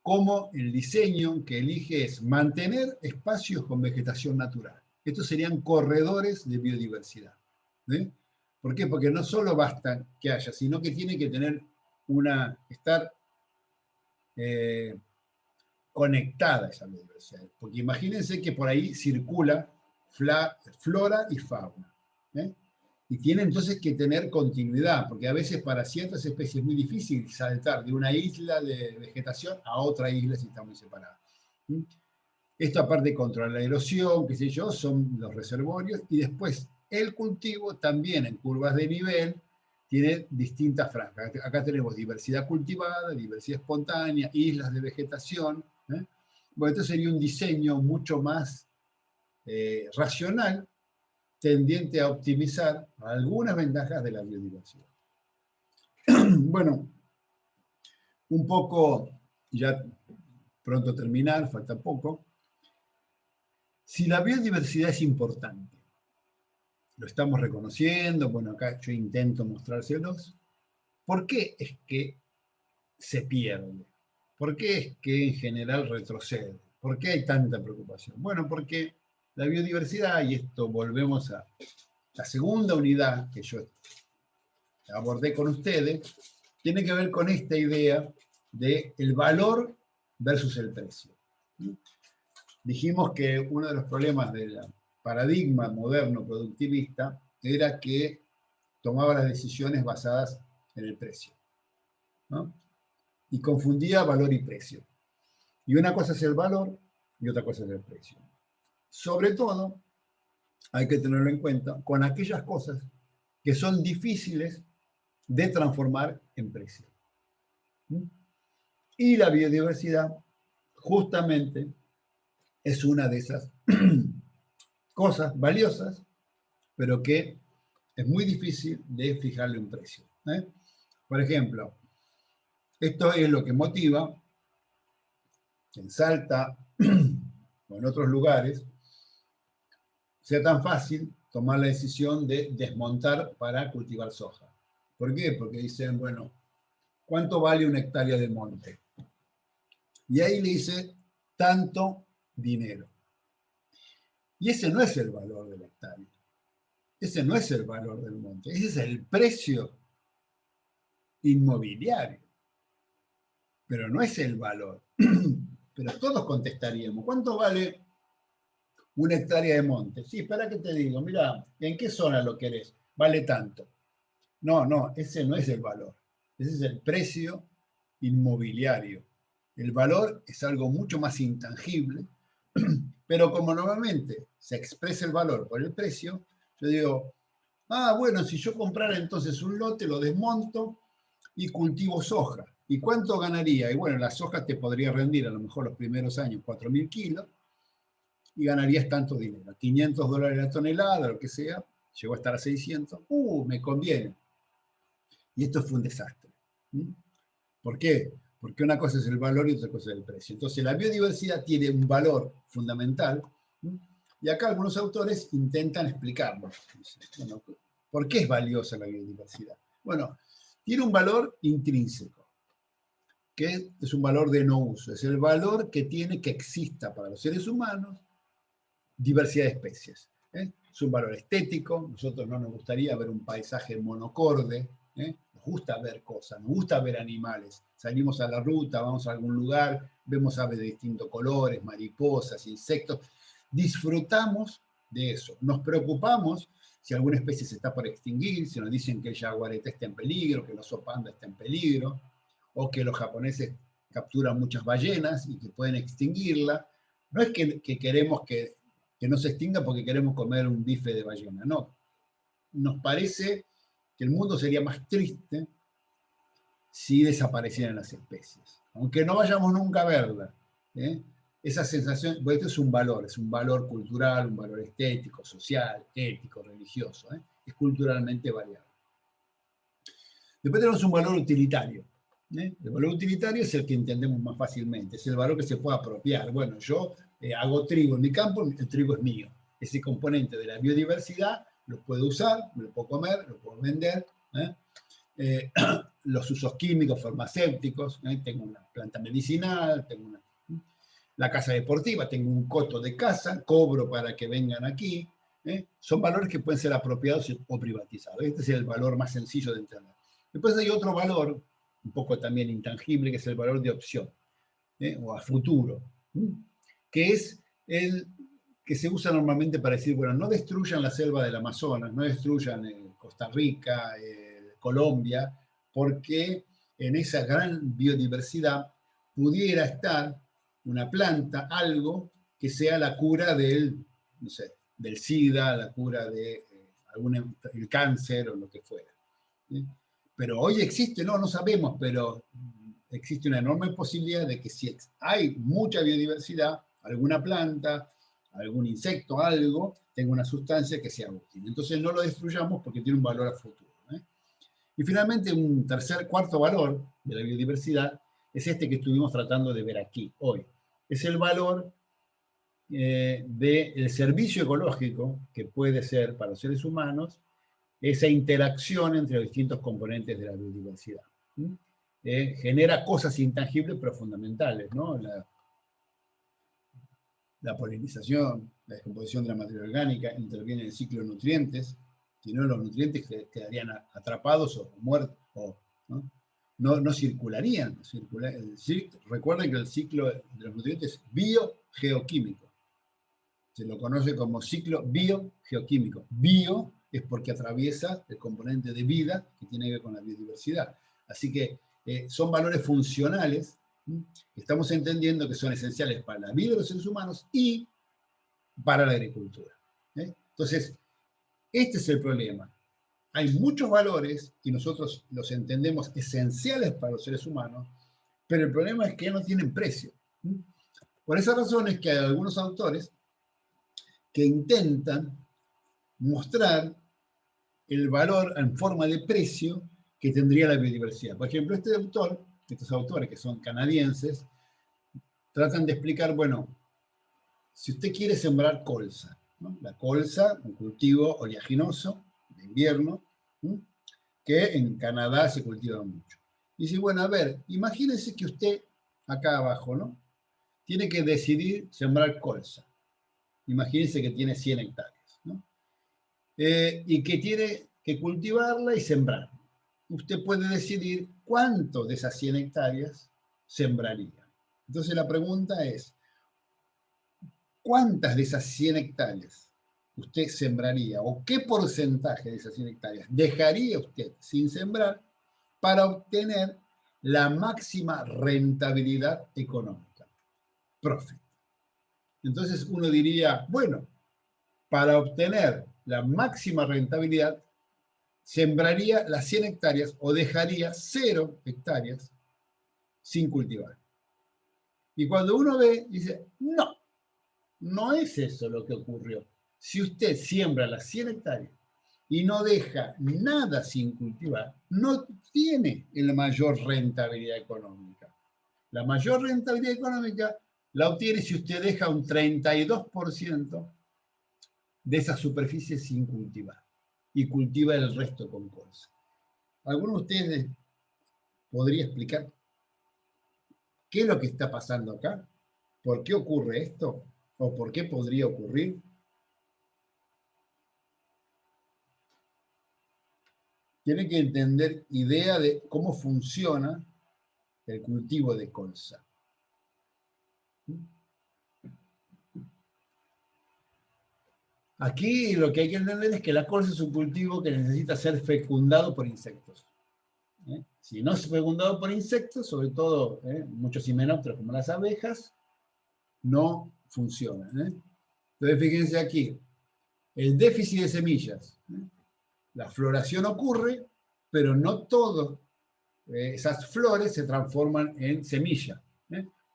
cómo el diseño que elige es mantener espacios con vegetación natural. Estos serían corredores de biodiversidad. ¿Por qué? Porque no solo basta que haya, sino que tiene que tener estar conectada a esa biodiversidad. Porque imagínense que por ahí circula flora y fauna. Y tiene entonces que tener continuidad, porque a veces para ciertas especies es muy difícil saltar de una isla de vegetación a otra isla si está muy separada. Esto aparte contra la erosión, qué sé yo, son los reservorios, y después el cultivo también en curvas de nivel tiene distintas franjas. Acá tenemos diversidad cultivada, diversidad espontánea, islas de vegetación. Bueno, esto sería un diseño mucho más racional, tendiente a optimizar algunas ventajas de la biodiversidad. Bueno, un poco, ya pronto terminar, falta poco. Si la biodiversidad es importante, lo estamos reconociendo, bueno, acá yo intento mostrárselos, ¿por qué es que se pierde? ¿Por qué es que en general retrocede? ¿Por qué hay tanta preocupación? Bueno, porque la biodiversidad, y esto volvemos a la segunda unidad que yo abordé con ustedes, tiene que ver con esta idea de el valor versus el precio. Dijimos que uno de los problemas del paradigma moderno productivista era que tomaba las decisiones basadas en el precio, ¿no? Y confundía valor y precio. Y una cosa es el valor y otra cosa es el precio. Sobre todo, hay que tenerlo en cuenta con aquellas cosas que son difíciles de transformar en precio. Y la biodiversidad justamente es una de esas cosas valiosas pero que es muy difícil de fijarle un precio. Por ejemplo, esto es lo que motiva que en Salta o en otros lugares sea tan fácil tomar la decisión de desmontar para cultivar soja. ¿Por qué? Porque dicen, bueno, ¿cuánto vale una hectárea de monte? Y ahí le dice, tanto dinero. Y ese no es el valor de la hectárea. Ese no es el valor del monte. Ese es el precio inmobiliario. Pero no es el valor. Pero todos contestaríamos, ¿cuánto vale una hectárea de monte? Sí, espera que te digo, mira, ¿en qué zona lo querés? Vale tanto. No, ese no es el valor. Ese es el precio inmobiliario. El valor es algo mucho más intangible, pero como normalmente se expresa el valor por el precio, yo digo, bueno, si yo comprara entonces un lote, lo desmonto y cultivo soja. ¿Y cuánto ganaría? Y bueno, la soja te podría rendir a lo mejor los primeros años 4.000 kilos y ganarías tanto dinero, $500 la tonelada, lo que sea, llegó a estar a 600, me conviene. Y esto fue un desastre. ¿Por qué? Porque una cosa es el valor y otra cosa es el precio. Entonces la biodiversidad tiene un valor fundamental, y acá algunos autores intentan explicarlo. Bueno, ¿por qué es valiosa la biodiversidad? Bueno, tiene un valor intrínseco, que es un valor de no uso, es el valor que tiene que exista para los seres humanos diversidad de especies. Es un valor estético, nosotros no nos gustaría ver un paisaje monocorde, nos gusta ver cosas, nos gusta ver animales, salimos a la ruta, vamos a algún lugar, vemos aves de distintos colores, mariposas, insectos, disfrutamos de eso, nos preocupamos si alguna especie se está por extinguir, si nos dicen que el jaguarete está en peligro, que el oso panda está en peligro, o que los japoneses capturan muchas ballenas y que pueden extinguirla. No es que queremos que no se extinga porque queremos comer un bife de ballena, no. Nos parece que el mundo sería más triste si desaparecieran las especies, aunque no vayamos nunca a verla. Esa sensación, bueno, esto es un valor cultural, un valor estético, social, ético, religioso, es culturalmente variable. Después tenemos un valor utilitario. El valor utilitario es el que entendemos más fácilmente, es el valor que se puede apropiar. Bueno, yo hago trigo en mi campo, el trigo es mío. Ese componente de la biodiversidad lo puedo usar, me lo puedo comer, lo puedo vender. Los usos químicos, farmacéuticos, tengo una planta medicinal, tengo la casa deportiva, tengo un coto de casa, cobro para que vengan aquí. Son valores que pueden ser apropiados o privatizados. Este es el valor más sencillo de entender. Después hay otro valor, un poco también intangible, que es el valor de opción, o a futuro, que es el que se usa normalmente para decir, bueno, no destruyan la selva del Amazonas, no destruyan Costa Rica, Colombia, porque en esa gran biodiversidad pudiera estar una planta, algo que sea la cura del, no sé, del SIDA, la cura de el cáncer o lo que fuera. Pero hoy existe, no sabemos, pero existe una enorme posibilidad de que si hay mucha biodiversidad, alguna planta, algún insecto, algo, tenga una sustancia que sea útil. Entonces no lo destruyamos porque tiene un valor a futuro. Y finalmente un cuarto valor de la biodiversidad es este que estuvimos tratando de ver aquí, hoy. Es el valor del servicio ecológico que puede ser para los seres humanos esa interacción entre los distintos componentes de la biodiversidad. Genera cosas intangibles pero fundamentales, ¿no? La polinización, la descomposición de la materia orgánica, interviene en el ciclo de nutrientes, si no los nutrientes quedarían atrapados o muertos, no circularían. Recuerden que el ciclo de los nutrientes es biogeoquímico. Se lo conoce como ciclo biogeoquímico. Bio es porque atraviesa el componente de vida que tiene que ver con la biodiversidad. Así que son valores funcionales que estamos entendiendo que son esenciales para la vida de los seres humanos y para la agricultura. Entonces, este es el problema. Hay muchos valores y nosotros los entendemos esenciales para los seres humanos, pero el problema es que no tienen precio. Por esa razón es que hay algunos autores que intentan mostrar el valor en forma de precio que tendría la biodiversidad. Por ejemplo, estos autores que son canadienses, tratan de explicar, bueno, si usted quiere sembrar colza, ¿no? La colza, un cultivo oleaginoso de invierno, ¿no? Que en Canadá se cultiva mucho. Y dice, bueno, a ver, imagínense que usted, acá abajo, ¿no? Tiene que decidir sembrar colza. Imagínense que tiene 100 hectáreas, ¿no? Y que tiene que cultivarla y sembrar. Usted puede decidir cuánto de esas 100 hectáreas sembraría. Entonces la pregunta es, ¿cuántas de esas 100 hectáreas usted sembraría? ¿O qué porcentaje de esas 100 hectáreas dejaría usted sin sembrar para obtener la máxima rentabilidad económica? Profit. Entonces uno diría, bueno, para obtener la máxima rentabilidad, sembraría las 100 hectáreas o dejaría 0 hectáreas sin cultivar. Y cuando uno ve, dice, no, no es eso lo que ocurrió. Si usted siembra las 100 hectáreas y no deja nada sin cultivar, no tiene la mayor rentabilidad económica. La mayor rentabilidad económica la obtiene si usted deja un 32% de esa superficie sin cultivar y cultiva el resto con colza. ¿Alguno de ustedes podría explicar qué es lo que está pasando acá? ¿Por qué ocurre esto? ¿O por qué podría ocurrir? Tiene que entender idea de cómo funciona el cultivo de colza. Aquí lo que hay que entender es que la colza es un cultivo que necesita ser fecundado por insectos. Si no es fecundado por insectos, sobre todo muchos himenópteros como las abejas, no funciona. Entonces fíjense aquí, el déficit de semillas. La floración ocurre, pero no todas esas flores se transforman en semilla.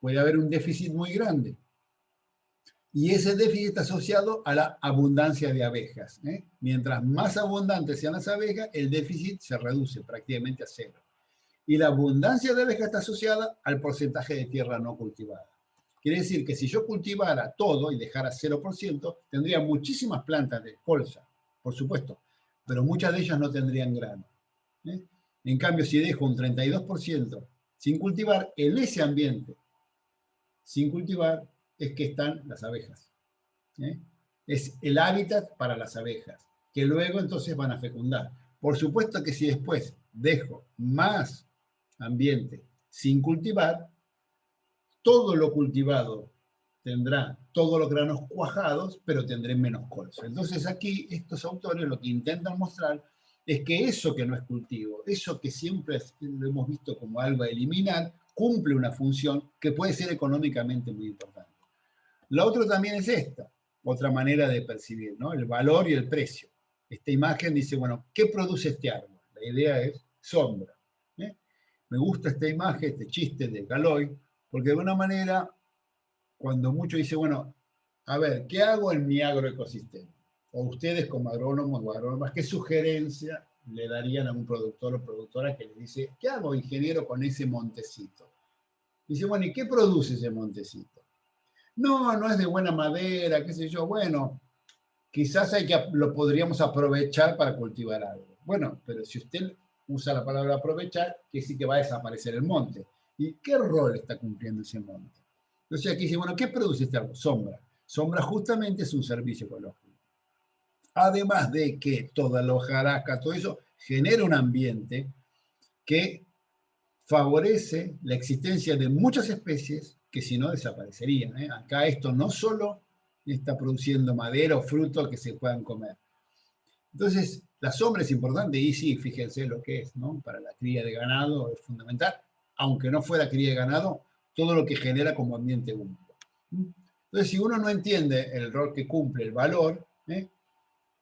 Puede haber un déficit muy grande. Y ese déficit está asociado a la abundancia de abejas. Mientras más abundantes sean las abejas, el déficit se reduce prácticamente a 0. Y la abundancia de abejas está asociada al porcentaje de tierra no cultivada. Quiere decir que si yo cultivara todo y dejara 0%, tendría muchísimas plantas de colza, por supuesto, pero muchas de ellas no tendrían grano. En cambio, si dejo un 32% sin cultivar, en ese ambiente, sin cultivar, es que están las abejas. Es el hábitat para las abejas, que luego entonces van a fecundar. Por supuesto que si después dejo más ambiente sin cultivar, todo lo cultivado tendrá todos los granos cuajados, pero tendré menos colza. Entonces aquí estos autores lo que intentan mostrar es que eso que no es cultivo, eso que siempre lo hemos visto como algo a eliminar, cumple una función que puede ser económicamente muy importante. La otra también es esta, otra manera de percibir, ¿no? El valor y el precio. Esta imagen dice, bueno, ¿qué produce este árbol? La idea es sombra. Me gusta esta imagen, este chiste de Galois, porque de alguna manera, cuando muchos dicen, bueno, a ver, ¿qué hago en mi agroecosistema? O ustedes como agrónomos o agrónomas, ¿qué sugerencia le darían a un productor o productora que le dice, ¿qué hago, ingeniero, con ese montecito? Dice, bueno, ¿y qué produce ese montecito? No, no es de buena madera, qué sé yo. Bueno, quizás lo podríamos aprovechar para cultivar algo. Bueno, pero si usted usa la palabra aprovechar, que sí que va a desaparecer el monte. ¿Y qué rol está cumpliendo ese monte? Entonces aquí dice, bueno, ¿qué produce este árbol? Sombra. Sombra justamente es un servicio ecológico. Además de que toda la hojarasca, todo eso, genera un ambiente que favorece la existencia de muchas especies que si no desaparecerían. Acá esto no solo está produciendo madera o frutos que se puedan comer. Entonces, la sombra es importante y sí, fíjense lo que es, ¿no? Para la cría de ganado es fundamental, aunque no fuera cría de ganado, todo lo que genera como ambiente húmedo. Entonces, si uno no entiende el rol que cumple, el valor,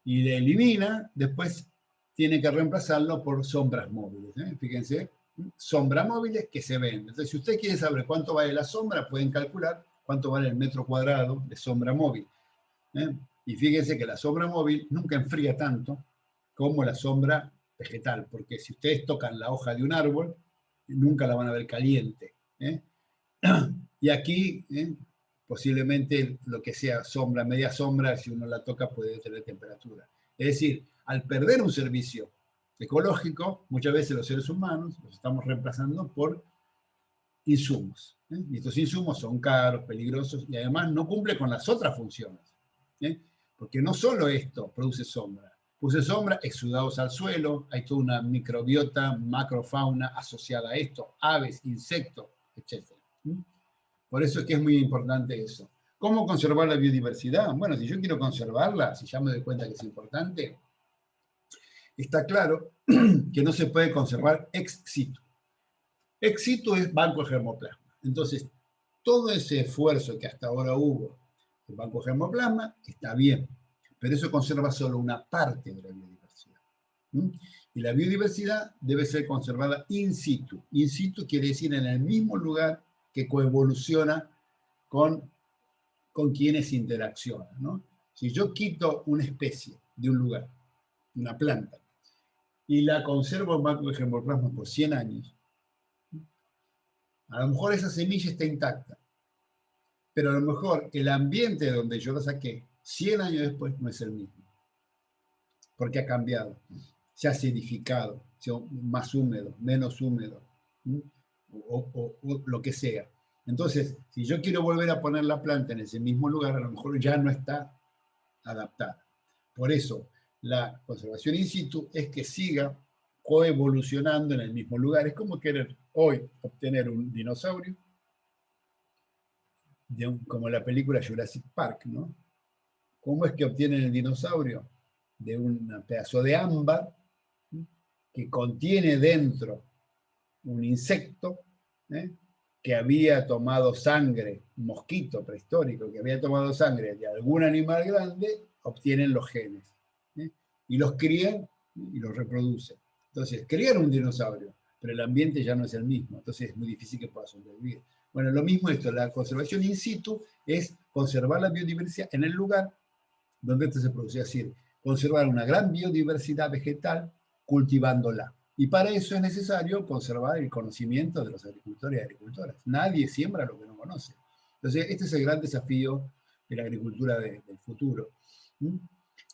y le elimina, después tiene que reemplazarlo por sombras móviles. Fíjense, sombras móviles que se ven. Entonces, si usted quiere saber cuánto vale la sombra, pueden calcular cuánto vale el metro cuadrado de sombra móvil. Y fíjense que la sombra móvil nunca enfría tanto como la sombra vegetal, porque si ustedes tocan la hoja de un árbol, nunca la van a ver caliente. Y aquí, posiblemente lo que sea sombra, media sombra, si uno la toca puede tener temperatura. Es decir, al perder un servicio ecológico, muchas veces los seres humanos los estamos reemplazando por insumos. Y estos insumos son caros, peligrosos y además no cumplen con las otras funciones. Porque no solo esto produce sombra, exudados al suelo, hay toda una microbiota, macrofauna asociada a esto, aves, insectos, etc. Por eso es que es muy importante eso. ¿Cómo conservar la biodiversidad? Bueno, si yo quiero conservarla, si ya me doy cuenta que es importante, está claro que no se puede conservar ex situ. Ex situ es banco de germoplasma. Entonces, todo ese esfuerzo que hasta ahora hubo en banco de germoplasma está bien, pero eso conserva solo una parte de la biodiversidad. Y la biodiversidad debe ser conservada in situ. In situ quiere decir en el mismo lugar que coevoluciona con quienes interaccionan, ¿no? Si yo quito una especie de un lugar, una planta, y la conservo en banco de germoplasma por 100 años, a lo mejor esa semilla está intacta, pero a lo mejor el ambiente de donde yo la saqué 100 años después no es el mismo, porque ha cambiado, se ha acidificado, se ha más húmedo, menos húmedo, o lo que sea. Entonces, si yo quiero volver a poner la planta en ese mismo lugar, a lo mejor ya no está adaptada. Por eso, la conservación in situ es que siga coevolucionando en el mismo lugar. Es como querer hoy obtener un dinosaurio, como la película Jurassic Park, ¿no? ¿Cómo es que obtienen el dinosaurio? De un pedazo de ámbar que contiene dentro un insecto, que había tomado sangre, un mosquito prehistórico que había tomado sangre de algún animal grande, obtienen los genes. Y los crían y los reproducen. Entonces, crían un dinosaurio, pero el ambiente ya no es el mismo, entonces es muy difícil que pueda sobrevivir. Bueno, lo mismo esto, la conservación in situ es conservar la biodiversidad en el lugar donde esto se produce, es decir, conservar una gran biodiversidad vegetal cultivándola. Y para eso es necesario conservar el conocimiento de los agricultores y agricultoras. Nadie siembra lo que no conoce. Entonces, este es el gran desafío de la agricultura del futuro.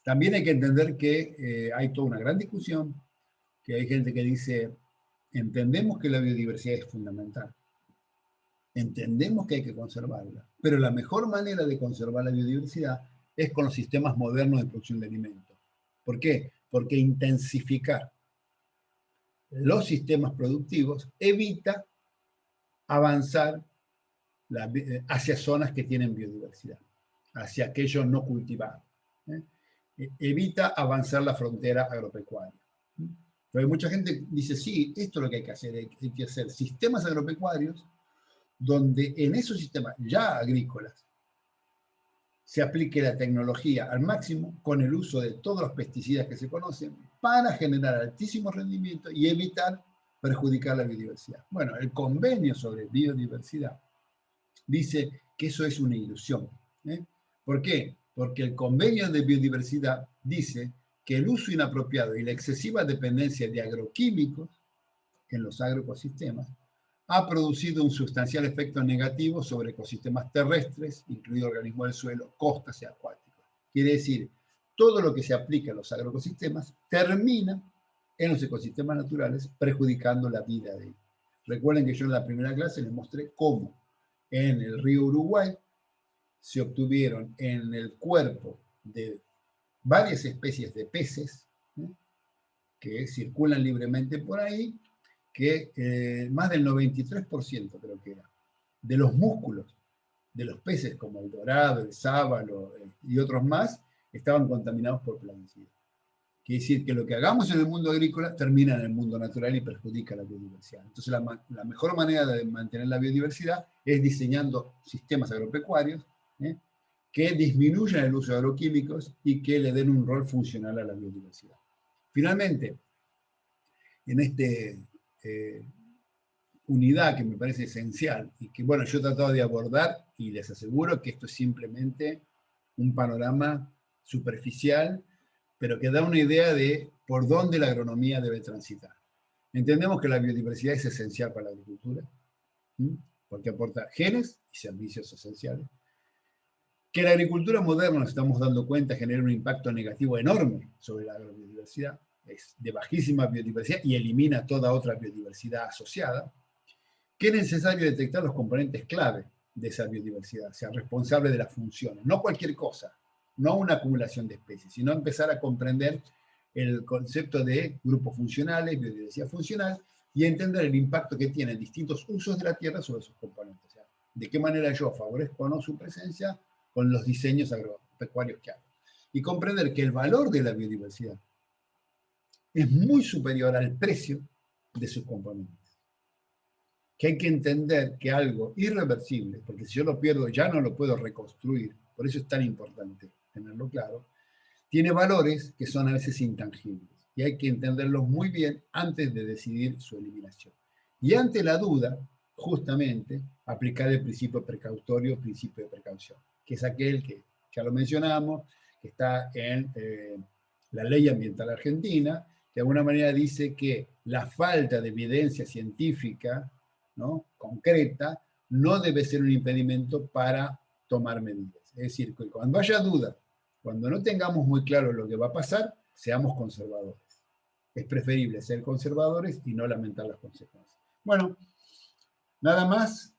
También hay que entender que hay toda una gran discusión, que hay gente que dice, entendemos que la biodiversidad es fundamental, entendemos que hay que conservarla, pero la mejor manera de conservar la biodiversidad es con los sistemas modernos de producción de alimentos. ¿Por qué? Porque intensificar los sistemas productivos evita avanzar hacia zonas que tienen biodiversidad, hacia aquellos no cultivados. Evita avanzar la frontera agropecuaria. Pero hay mucha gente que dice, sí, esto es lo que hay que hacer, hay que hacer sistemas agropecuarios donde en esos sistemas ya agrícolas se aplique la tecnología al máximo con el uso de todos los pesticidas que se conocen para generar altísimo rendimiento y evitar perjudicar la biodiversidad. Bueno, el convenio sobre biodiversidad dice que eso es una ilusión. ¿Por qué? Porque el convenio de biodiversidad dice que el uso inapropiado y la excesiva dependencia de agroquímicos en los agroecosistemas ha producido un sustancial efecto negativo sobre ecosistemas terrestres, incluidos organismos del suelo, costas y acuáticos. Quiere decir, todo lo que se aplica a los agroecosistemas termina en los ecosistemas naturales, perjudicando la vida de ellos. Recuerden que yo en la primera clase les mostré cómo en el río Uruguay se obtuvieron en el cuerpo de varias especies de peces que circulan libremente por ahí, que más del 93% creo que era, de los músculos de los peces como el dorado, el sábalo y otros más, estaban contaminados por plaguicidas. Quiere decir que lo que hagamos en el mundo agrícola termina en el mundo natural y perjudica la biodiversidad. Entonces la mejor manera de mantener la biodiversidad es diseñando sistemas agropecuarios que disminuyan el uso de agroquímicos y que le den un rol funcional a la biodiversidad. Finalmente, en este unidad que me parece esencial y que, bueno, yo he tratado de abordar y les aseguro que esto es simplemente un panorama superficial, pero que da una idea de por dónde la agronomía debe transitar. Entendemos que la biodiversidad es esencial para la agricultura, porque aporta genes y servicios esenciales. Que la agricultura moderna, nos estamos dando cuenta, genera un impacto negativo enorme sobre la biodiversidad, es de bajísima biodiversidad y elimina toda otra biodiversidad asociada. Que es necesario detectar los componentes clave de esa biodiversidad, o sea, responsable de las funciones, no cualquier cosa, no una acumulación de especies, sino empezar a comprender el concepto de grupos funcionales, biodiversidad funcional, y entender el impacto que tienen distintos usos de la tierra sobre sus componentes. O sea, de qué manera yo favorezco o no su presencia con los diseños agropecuarios que hago. Y comprender que el valor de la biodiversidad es muy superior al precio de sus componentes. Que hay que entender que algo irreversible, porque si yo lo pierdo ya no lo puedo reconstruir, por eso es tan importante tenerlo claro, tiene valores que son a veces intangibles y hay que entenderlos muy bien antes de decidir su eliminación. Y ante la duda, justamente, aplicar el principio precautorio, principio de precaución, que es aquel que ya lo mencionamos, que está en la ley ambiental argentina, que de alguna manera dice que la falta de evidencia científica, ¿no?, concreta, no debe ser un impedimento para tomar medidas. Es decir, que cuando haya duda, cuando no tengamos muy claro lo que va a pasar, seamos conservadores. Es preferible ser conservadores y no lamentar las consecuencias. Bueno, nada más.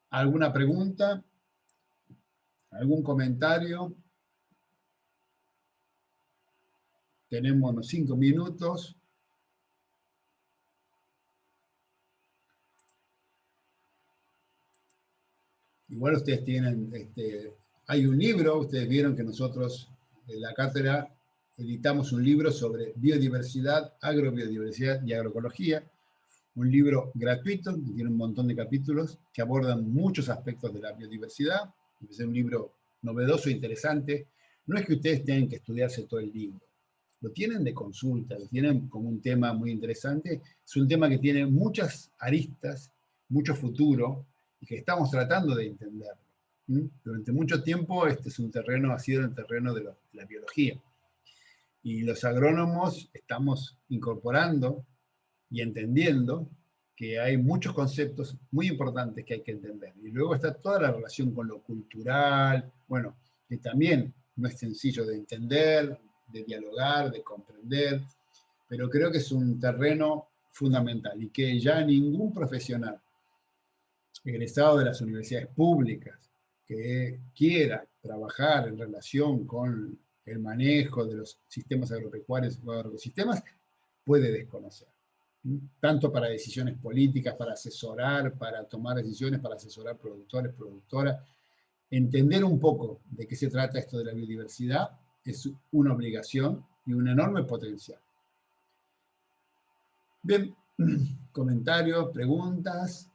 ¿Alguna pregunta? ¿Algún comentario? Tenemos unos 5 minutos. Igual ustedes tienen, hay un libro, ustedes vieron que nosotros en la cátedra editamos un libro sobre biodiversidad, agrobiodiversidad y agroecología, un libro gratuito que tiene un montón de capítulos que abordan muchos aspectos de la biodiversidad. Es un libro novedoso e interesante. No es que ustedes tengan que estudiarse todo el libro, lo tienen de consulta, lo tienen como un tema muy interesante. Es un tema que tiene muchas aristas, mucho futuro, y que estamos tratando de entenderlo. Durante mucho tiempo este es un terreno, ha sido el terreno de la biología. Y los agrónomos estamos incorporando y entendiendo que hay muchos conceptos muy importantes que hay que entender. Y luego está toda la relación con lo cultural, bueno, que también no es sencillo de entender, de dialogar, de comprender, pero creo que es un terreno fundamental y que ya ningún profesional egresado de las universidades públicas que quiera trabajar en relación con el manejo de los sistemas agropecuarios o agroecosistemas puede desconocer. Tanto para decisiones políticas, para asesorar, para tomar decisiones, para asesorar productores, productoras. Entender un poco de qué se trata esto de la biodiversidad es una obligación y un enorme potencial. Bien, comentarios, preguntas.